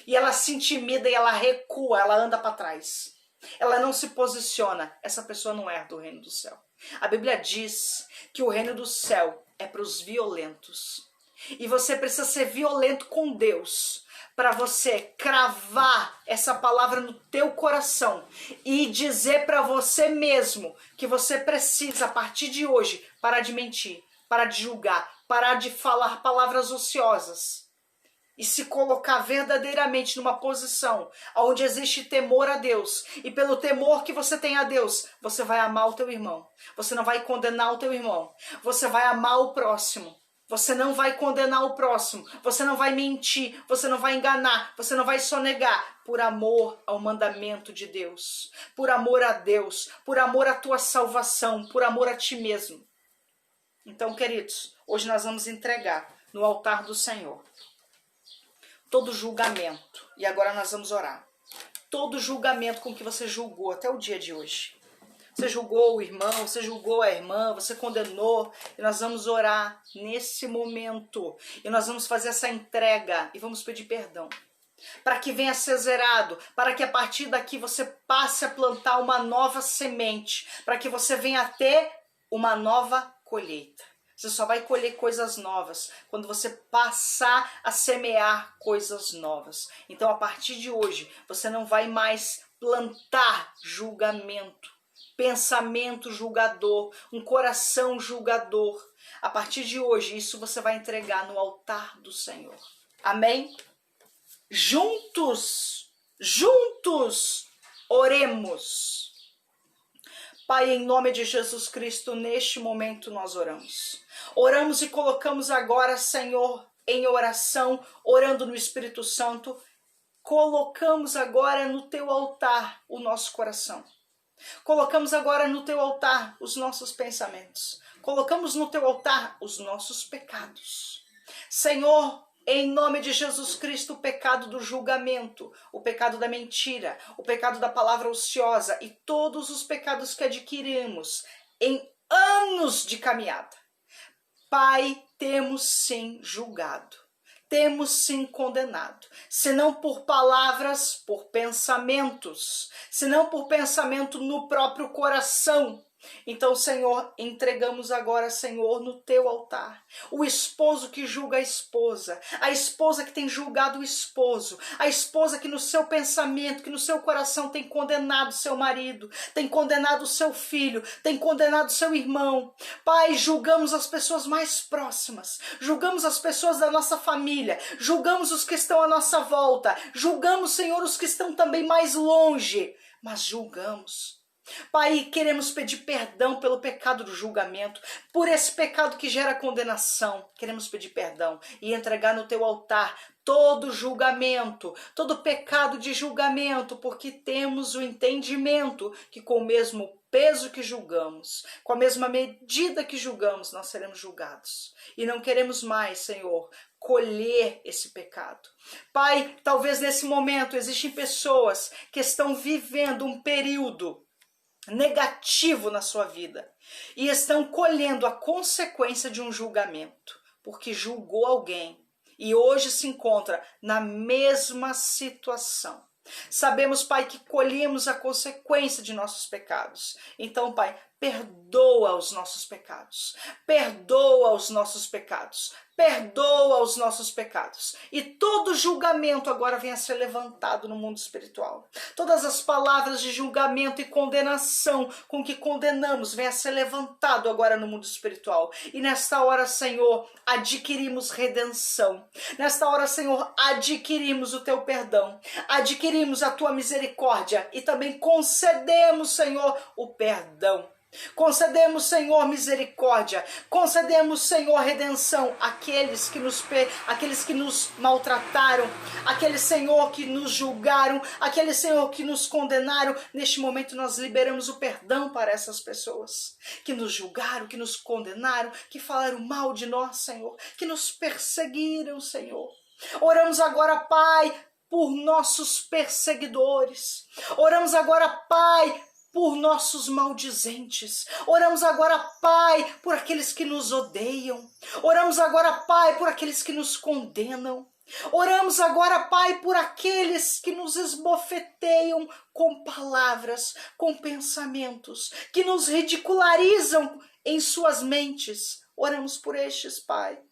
E ela se intimida e ela recua, ela anda para trás. Ela não se posiciona. Essa pessoa não herda o reino do céu. A Bíblia diz que o reino do céu é para os violentos. E você precisa ser violento com Deus para você cravar essa palavra no teu coração e dizer para você mesmo que você precisa, a partir de hoje, parar de mentir, parar de julgar, parar de falar palavras ociosas e se colocar verdadeiramente numa posição onde existe temor a Deus. E pelo temor que você tem a Deus, você vai amar o teu irmão. Você não vai condenar o teu irmão. Você vai amar o próximo. Você não vai condenar o próximo. Você não vai mentir. Você não vai enganar. Você não vai sonegar. Por amor ao mandamento de Deus. Por amor a Deus. Por amor à tua salvação. Por amor a ti mesmo. Então, queridos, hoje nós vamos entregar no altar do Senhor todo julgamento. E agora nós vamos orar. Todo julgamento com que você julgou até o dia de hoje. Você julgou o irmão, você julgou a irmã, você condenou. E nós vamos orar nesse momento. E nós vamos fazer essa entrega e vamos pedir perdão. Para que venha ser zerado, para que a partir daqui você passe a plantar uma nova semente. Para que você venha a ter uma nova colheita. Você só vai colher coisas novas quando você passar a semear coisas novas. Então, a partir de hoje, você não vai mais plantar julgamento, pensamento julgador, um coração julgador. A partir de hoje, isso você vai entregar no altar do Senhor. Amém? Juntos, oremos. Pai, em nome de Jesus Cristo, neste momento nós oramos. Oramos e colocamos agora, Senhor, em oração, orando no Espírito Santo, colocamos agora no teu altar o nosso coração. Colocamos agora no teu altar os nossos pensamentos. Colocamos no teu altar os nossos pecados. Senhor, em nome de Jesus Cristo, o pecado do julgamento, o pecado da mentira, o pecado da palavra ociosa e todos os pecados que adquirimos em anos de caminhada. Pai, temos sim julgado, temos sim condenado, se não por palavras, por pensamentos, se não por pensamento no próprio coração. Então, Senhor, entregamos agora, Senhor, no teu altar, o esposo que julga a esposa que tem julgado o esposo, a esposa que no seu pensamento, que no seu coração tem condenado seu marido, tem condenado seu filho, tem condenado seu irmão. Pai, julgamos as pessoas mais próximas, julgamos as pessoas da nossa família, julgamos os que estão à nossa volta, julgamos, Senhor, os que estão também mais longe, mas julgamos. Pai, queremos pedir perdão pelo pecado do julgamento, por esse pecado que gera condenação. Queremos pedir perdão e entregar no teu altar todo julgamento, todo pecado de julgamento, porque temos o entendimento que com o mesmo peso que julgamos, com a mesma medida que julgamos, nós seremos julgados. E não queremos mais, Senhor, colher esse pecado. Pai, talvez nesse momento existem pessoas que estão vivendo um período negativo na sua vida e estão colhendo a consequência de um julgamento, porque julgou alguém e hoje se encontra na mesma situação. Sabemos, Pai, que colhemos a consequência de nossos pecados. Então, Pai, perdoa os nossos pecados. Perdoa os nossos pecados. Perdoa os nossos pecados. E todo julgamento agora venha a ser levantado no mundo espiritual. Todas as palavras de julgamento e condenação com que condenamos venha a ser levantado agora no mundo espiritual. E nesta hora, Senhor, adquirimos redenção. Nesta hora, Senhor, adquirimos o teu perdão. Adquirimos a tua misericórdia e também concedemos, Senhor, o perdão. Concedemos, Senhor, misericórdia. Concedemos, Senhor, redenção àqueles que nos maltrataram, aqueles, Senhor, que nos julgaram, aqueles, Senhor, que nos condenaram. Neste momento nós liberamos o perdão para essas pessoas que nos julgaram, que nos condenaram, que falaram mal de nós, Senhor, que nos perseguiram, Senhor. Oramos agora, Pai, por nossos perseguidores. Oramos agora, Pai, por nossos maldizentes. Oramos agora, Pai, por aqueles que nos odeiam. Oramos agora, Pai, por aqueles que nos condenam. Oramos agora, Pai, por aqueles que nos esbofeteiam com palavras, com pensamentos, que nos ridicularizam em suas mentes. Oramos por estes, Pai.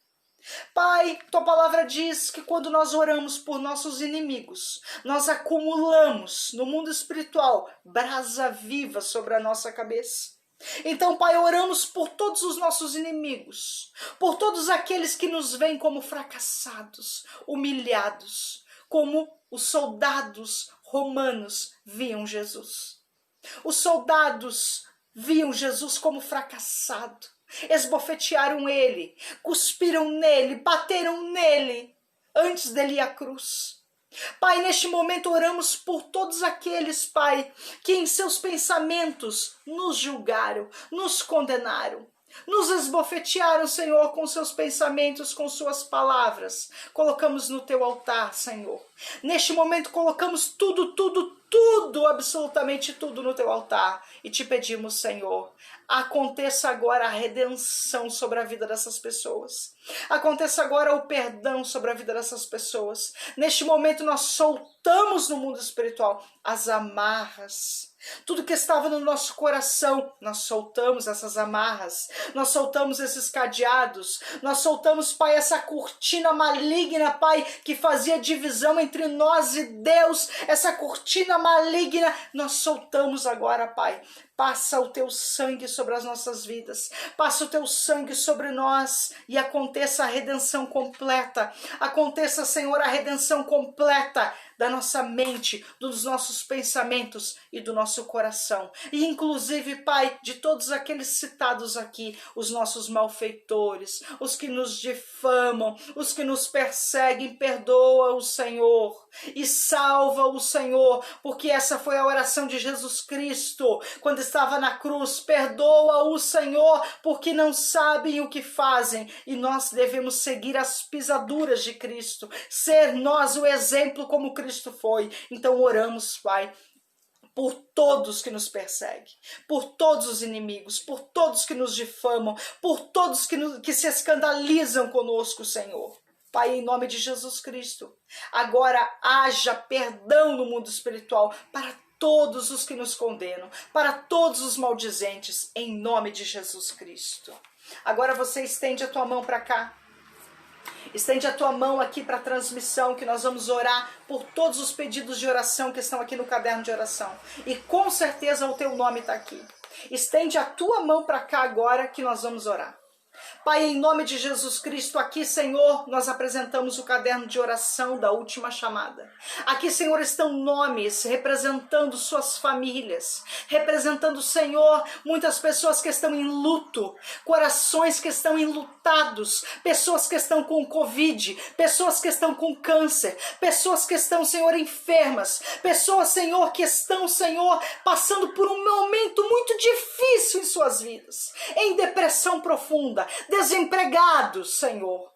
Pai, tua palavra diz que quando nós oramos por nossos inimigos, nós acumulamos no mundo espiritual brasa viva sobre a nossa cabeça. Então, Pai, oramos por todos os nossos inimigos, por todos aqueles que nos veem como fracassados, humilhados, como os soldados romanos viam Jesus. Os soldados viam Jesus como fracassado. Esbofetearam ele, cuspiram nele, bateram nele antes dele ir à cruz. Pai, neste momento oramos por todos aqueles, Pai, que em seus pensamentos nos julgaram, nos condenaram, nos esbofetearam, Senhor, com seus pensamentos, com suas palavras. Colocamos no teu altar, Senhor. Neste momento colocamos tudo, absolutamente tudo no teu altar e te pedimos, Senhor, aconteça agora a redenção sobre a vida dessas pessoas. Aconteça agora o perdão sobre a vida dessas pessoas. Neste momento nós soltamos no mundo espiritual as amarras. Tudo que estava no nosso coração, nós soltamos essas amarras, nós soltamos esses cadeados, nós soltamos, Pai, essa cortina maligna, Pai, que fazia divisão entre nós e Deus, essa cortina maligna, nós soltamos agora, Pai. Passa o teu sangue sobre as nossas vidas, passa o teu sangue sobre nós e aconteça a redenção completa. Aconteça, Senhor, a redenção completa da nossa mente, dos nossos pensamentos e do nosso coração. E inclusive, Pai, de todos aqueles citados aqui, os nossos malfeitores, os que nos difamam, os que nos perseguem, perdoa o Senhor e salva o Senhor, porque essa foi a oração de Jesus Cristo quando estava na cruz. Perdoa o Senhor, porque não sabem o que fazem, e nós devemos seguir as pisaduras de Cristo, ser nós o exemplo como Cristo foi. Então oramos, Pai, por todos que nos perseguem, por todos os inimigos, por todos que nos difamam, por todos que se escandalizam conosco, Senhor. Pai, em nome de Jesus Cristo, agora haja perdão no mundo espiritual para todos os que nos condenam, para todos os maldizentes, em nome de Jesus Cristo. Agora você estende a tua mão para cá. Estende a tua mão aqui para a transmissão, que nós vamos orar por todos os pedidos de oração que estão aqui no caderno de oração. E com certeza o teu nome está aqui. Estende a tua mão para cá agora que nós vamos orar. Pai, em nome de Jesus Cristo, aqui, Senhor, nós apresentamos o caderno de oração da última chamada. Aqui, Senhor, estão nomes representando suas famílias, representando, Senhor, muitas pessoas que estão em luto, corações que estão enlutados, pessoas que estão com Covid, pessoas que estão com câncer, pessoas que estão, Senhor, enfermas, pessoas, Senhor, que estão, Senhor, passando por um momento muito difícil em suas vidas, em depressão profunda, desempregados, Senhor.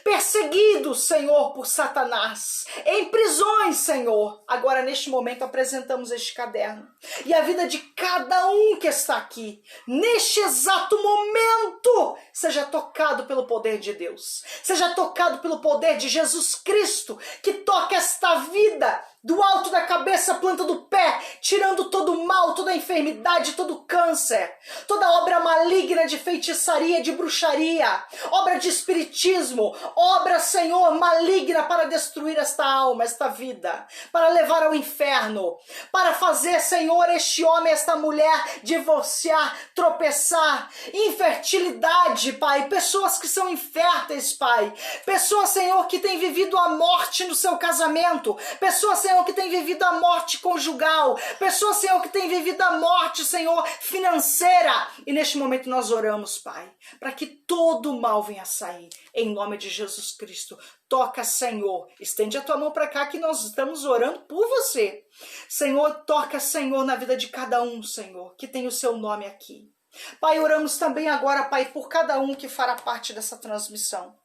perseguidos, Senhor, por Satanás, em prisões, Senhor. Agora, neste momento, apresentamos este caderno e a vida de cada um que está aqui, neste exato momento, seja tocado pelo poder de Deus, seja tocado pelo poder de Jesus Cristo, que toca esta vida do alto da cabeça à planta do pé, tirando todo o mal, toda a enfermidade, todo o câncer, toda obra maligna de feitiçaria, de bruxaria, obra de espiritismo, obra, Senhor, maligna para destruir esta alma, esta vida, para levar ao inferno, para fazer, Senhor, este homem, esta mulher divorciar, tropeçar, infertilidade, Pai, pessoas que são inférteis, Pai, pessoas, Senhor, que têm vivido a morte no seu casamento, pessoas, Senhor, que têm vivido a morte conjugal, pessoas, Senhor, que têm vivido a morte, Senhor, financeira. E neste momento nós oramos, Pai, para que todo o mal venha a sair, em nome de Jesus Cristo. Toca, Senhor, estende a tua mão para cá que nós estamos orando por você. Senhor, toca, Senhor, na vida de cada um, Senhor, que tem o seu nome aqui. Pai, oramos também agora, Pai, por cada um que fará parte dessa transmissão.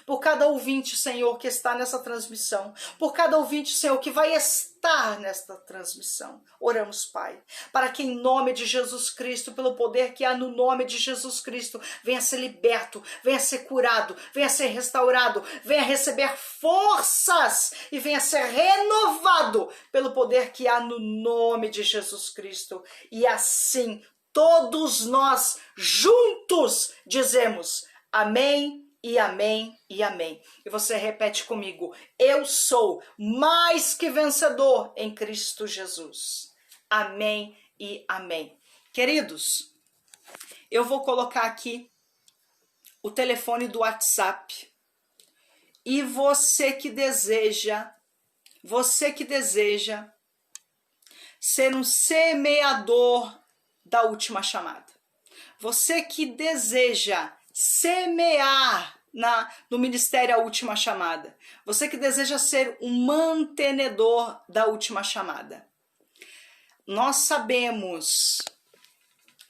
Por cada ouvinte, Senhor, que está nessa transmissão, por cada ouvinte, Senhor, que vai estar nesta transmissão. Oramos, Pai, para que em nome de Jesus Cristo, pelo poder que há no nome de Jesus Cristo, venha ser liberto, venha ser curado, venha ser restaurado, venha receber forças e venha ser renovado pelo poder que há no nome de Jesus Cristo. E assim, todos nós juntos dizemos amém. E amém, e amém. E você repete comigo: eu sou mais que vencedor em Cristo Jesus. Amém e amém. Queridos, eu vou colocar aqui o telefone do WhatsApp. E você que deseja ser um semeador da última chamada. Você que deseja semear no ministério A Última Chamada. Você que deseja ser um mantenedor da última chamada. Nós sabemos,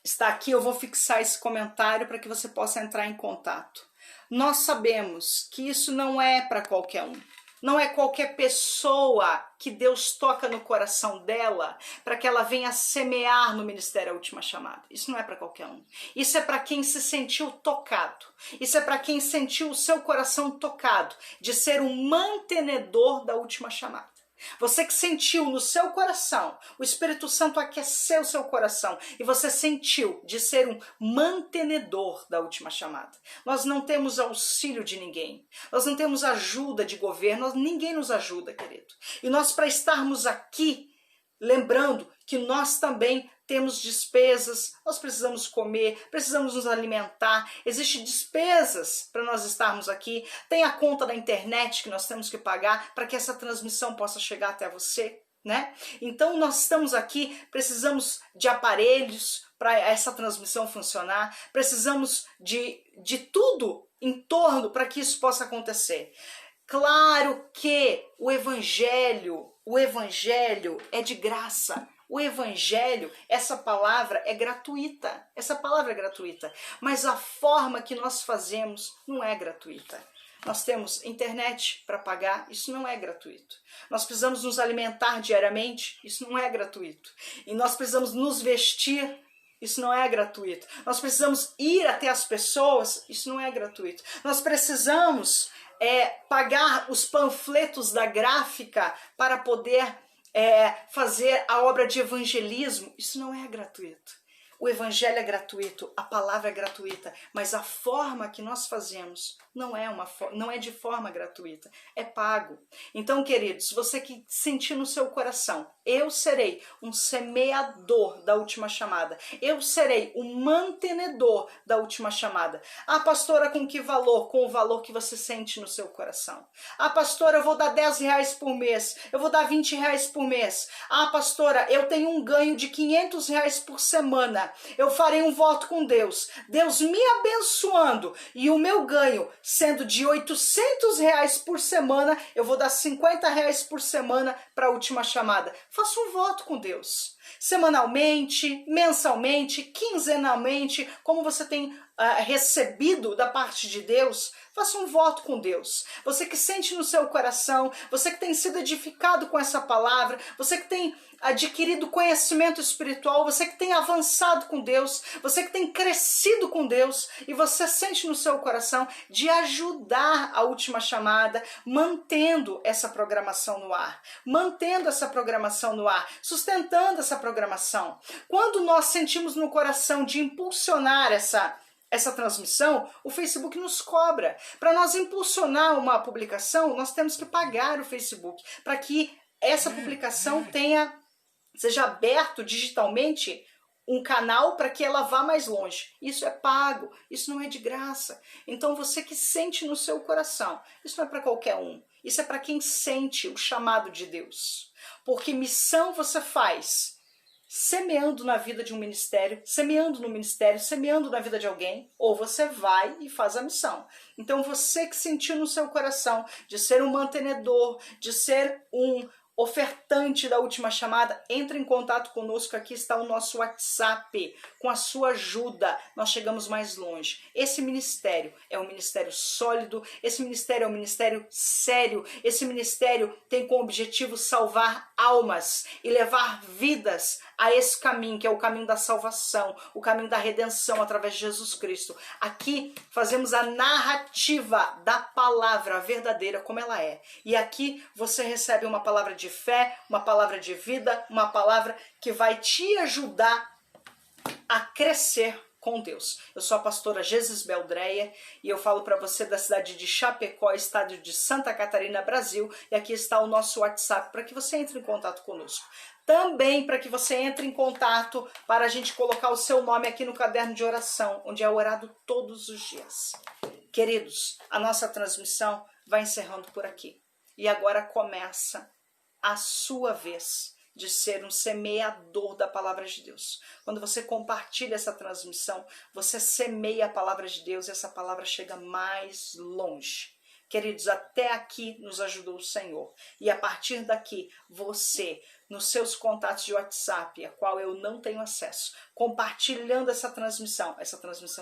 está aqui, eu vou fixar esse comentário para que você possa entrar em contato. Nós sabemos que isso não é para qualquer um. Não é qualquer pessoa que Deus toca no coração dela para que ela venha semear no ministério A Última Chamada. Isso não é para qualquer um. Isso é para quem se sentiu tocado. Isso é para quem sentiu o seu coração tocado de ser um mantenedor da última chamada. Você que sentiu no seu coração, o Espírito Santo aqueceu o seu coração e você sentiu de ser um mantenedor da última chamada. Nós não temos auxílio de ninguém, nós não temos ajuda de governo, ninguém nos ajuda, querido. E nós, para estarmos aqui, lembrando que nós também temos despesas, nós precisamos comer, precisamos nos alimentar, existem despesas para nós estarmos aqui, tem a conta da internet que nós temos que pagar para que essa transmissão possa chegar até você, né? Então nós estamos aqui, precisamos de aparelhos para essa transmissão funcionar, precisamos de tudo em torno para que isso possa acontecer. Claro que o evangelho é de graça. O evangelho, essa palavra é gratuita. Essa palavra é gratuita. Mas a forma que nós fazemos não é gratuita. Nós temos internet para pagar, isso não é gratuito. Nós precisamos nos alimentar diariamente, isso não é gratuito. E nós precisamos nos vestir, isso não é gratuito. Nós precisamos ir até as pessoas, isso não é gratuito. Nós precisamos pagar os panfletos da gráfica para poder fazer a obra de evangelismo, isso não é gratuito. O evangelho é gratuito, a palavra é gratuita, mas a forma que nós fazemos não é de forma gratuita, é pago. Então, queridos, você que sentir no seu coração, eu serei um semeador da última chamada, eu serei um mantenedor da última chamada. Ah, pastora, com que valor? Com o valor que você sente no seu coração. Ah, pastora, eu vou dar R$10 por mês, eu vou dar R$20 por mês. Ah, pastora, eu tenho um ganho de R$500 por semana, eu farei um voto com Deus, Deus me abençoando e o meu ganho sendo de R$800 por semana, eu vou dar R$50 por semana para a última chamada. Faça um voto com Deus. Semanalmente, mensalmente, quinzenalmente, como você tem recebido da parte de Deus, faça um voto com Deus. Você que sente no seu coração, você que tem sido edificado com essa palavra, você que tem adquirido conhecimento espiritual, você que tem avançado com Deus, você que tem crescido com Deus, e você sente no seu coração de ajudar a Última Chamada, mantendo essa programação no ar, sustentando essa programação. Quando nós sentimos no coração de impulsionar essa transmissão, o Facebook nos cobra. Para nós impulsionar uma publicação, nós temos que pagar o Facebook, para que essa publicação seja aberto digitalmente um canal para que ela vá mais longe. Isso é pago, isso não é de graça. Então você que sente no seu coração, isso não é para qualquer um, isso é para quem sente o chamado de Deus. Porque missão você faz semeando na vida de um ministério, semeando no ministério, semeando na vida de alguém, ou você vai e faz a missão. Então você que sentiu no seu coração de ser um mantenedor, de ser um ofertante da Última Chamada, entre em contato conosco, aqui está o nosso WhatsApp. Com a sua ajuda, nós chegamos mais longe. Esse ministério é um ministério sólido, esse ministério é um ministério sério, esse ministério tem como objetivo salvar almas e levar vidas a esse caminho, que é o caminho da salvação, o caminho da redenção através de Jesus Cristo. Aqui fazemos a narrativa da palavra verdadeira como ela é. E aqui você recebe uma palavra de fé, uma palavra de vida, uma palavra que vai te ajudar a crescer com Deus. Eu sou a pastora Gesisbel Dreyer e eu falo para você da cidade de Chapecó, estado de Santa Catarina, Brasil, e aqui está o nosso WhatsApp para que você entre em contato conosco. Também para que você entre em contato para a gente colocar o seu nome aqui no caderno de oração, onde é orado todos os dias. Queridos, a nossa transmissão vai encerrando por aqui. E agora começa a sua vez de ser um semeador da palavra de Deus. Quando você compartilha essa transmissão, você semeia a palavra de Deus e essa palavra chega mais longe. Queridos, até aqui nos ajudou o Senhor. E a partir daqui, você, nos seus contatos de WhatsApp, a qual eu não tenho acesso, compartilhando essa transmissão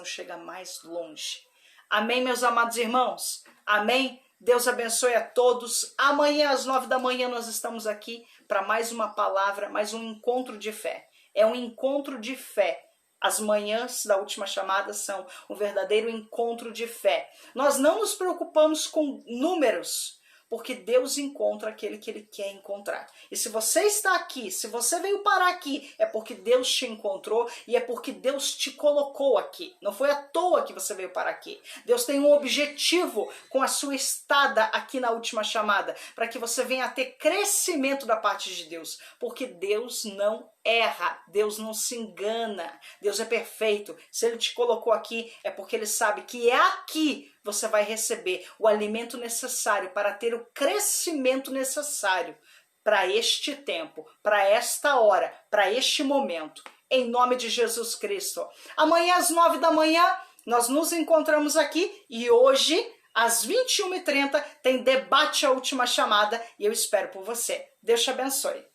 chega mais longe. Amém, meus amados irmãos? Amém? Deus abençoe a todos. Amanhã às 9 da manhã nós estamos aqui para mais uma palavra, mais um encontro de fé. É um encontro de fé. As manhãs da Última Chamada são um verdadeiro encontro de fé. Nós não nos preocupamos com números, porque Deus encontra aquele que Ele quer encontrar. E se você está aqui, se você veio parar aqui, é porque Deus te encontrou e é porque Deus te colocou aqui. Não foi à toa que você veio parar aqui. Deus tem um objetivo com a sua estada aqui na Última Chamada, para que você venha a ter crescimento da parte de Deus, porque Deus não erra, Deus não se engana, Deus é perfeito. Se Ele te colocou aqui, é porque Ele sabe que é aqui você vai receber o alimento necessário para ter o crescimento necessário para este tempo, para esta hora, para este momento. Em nome de Jesus Cristo. Amanhã às 9 da manhã nós nos encontramos aqui e hoje às 21h30 tem debate a Última Chamada e eu espero por você. Deus te abençoe.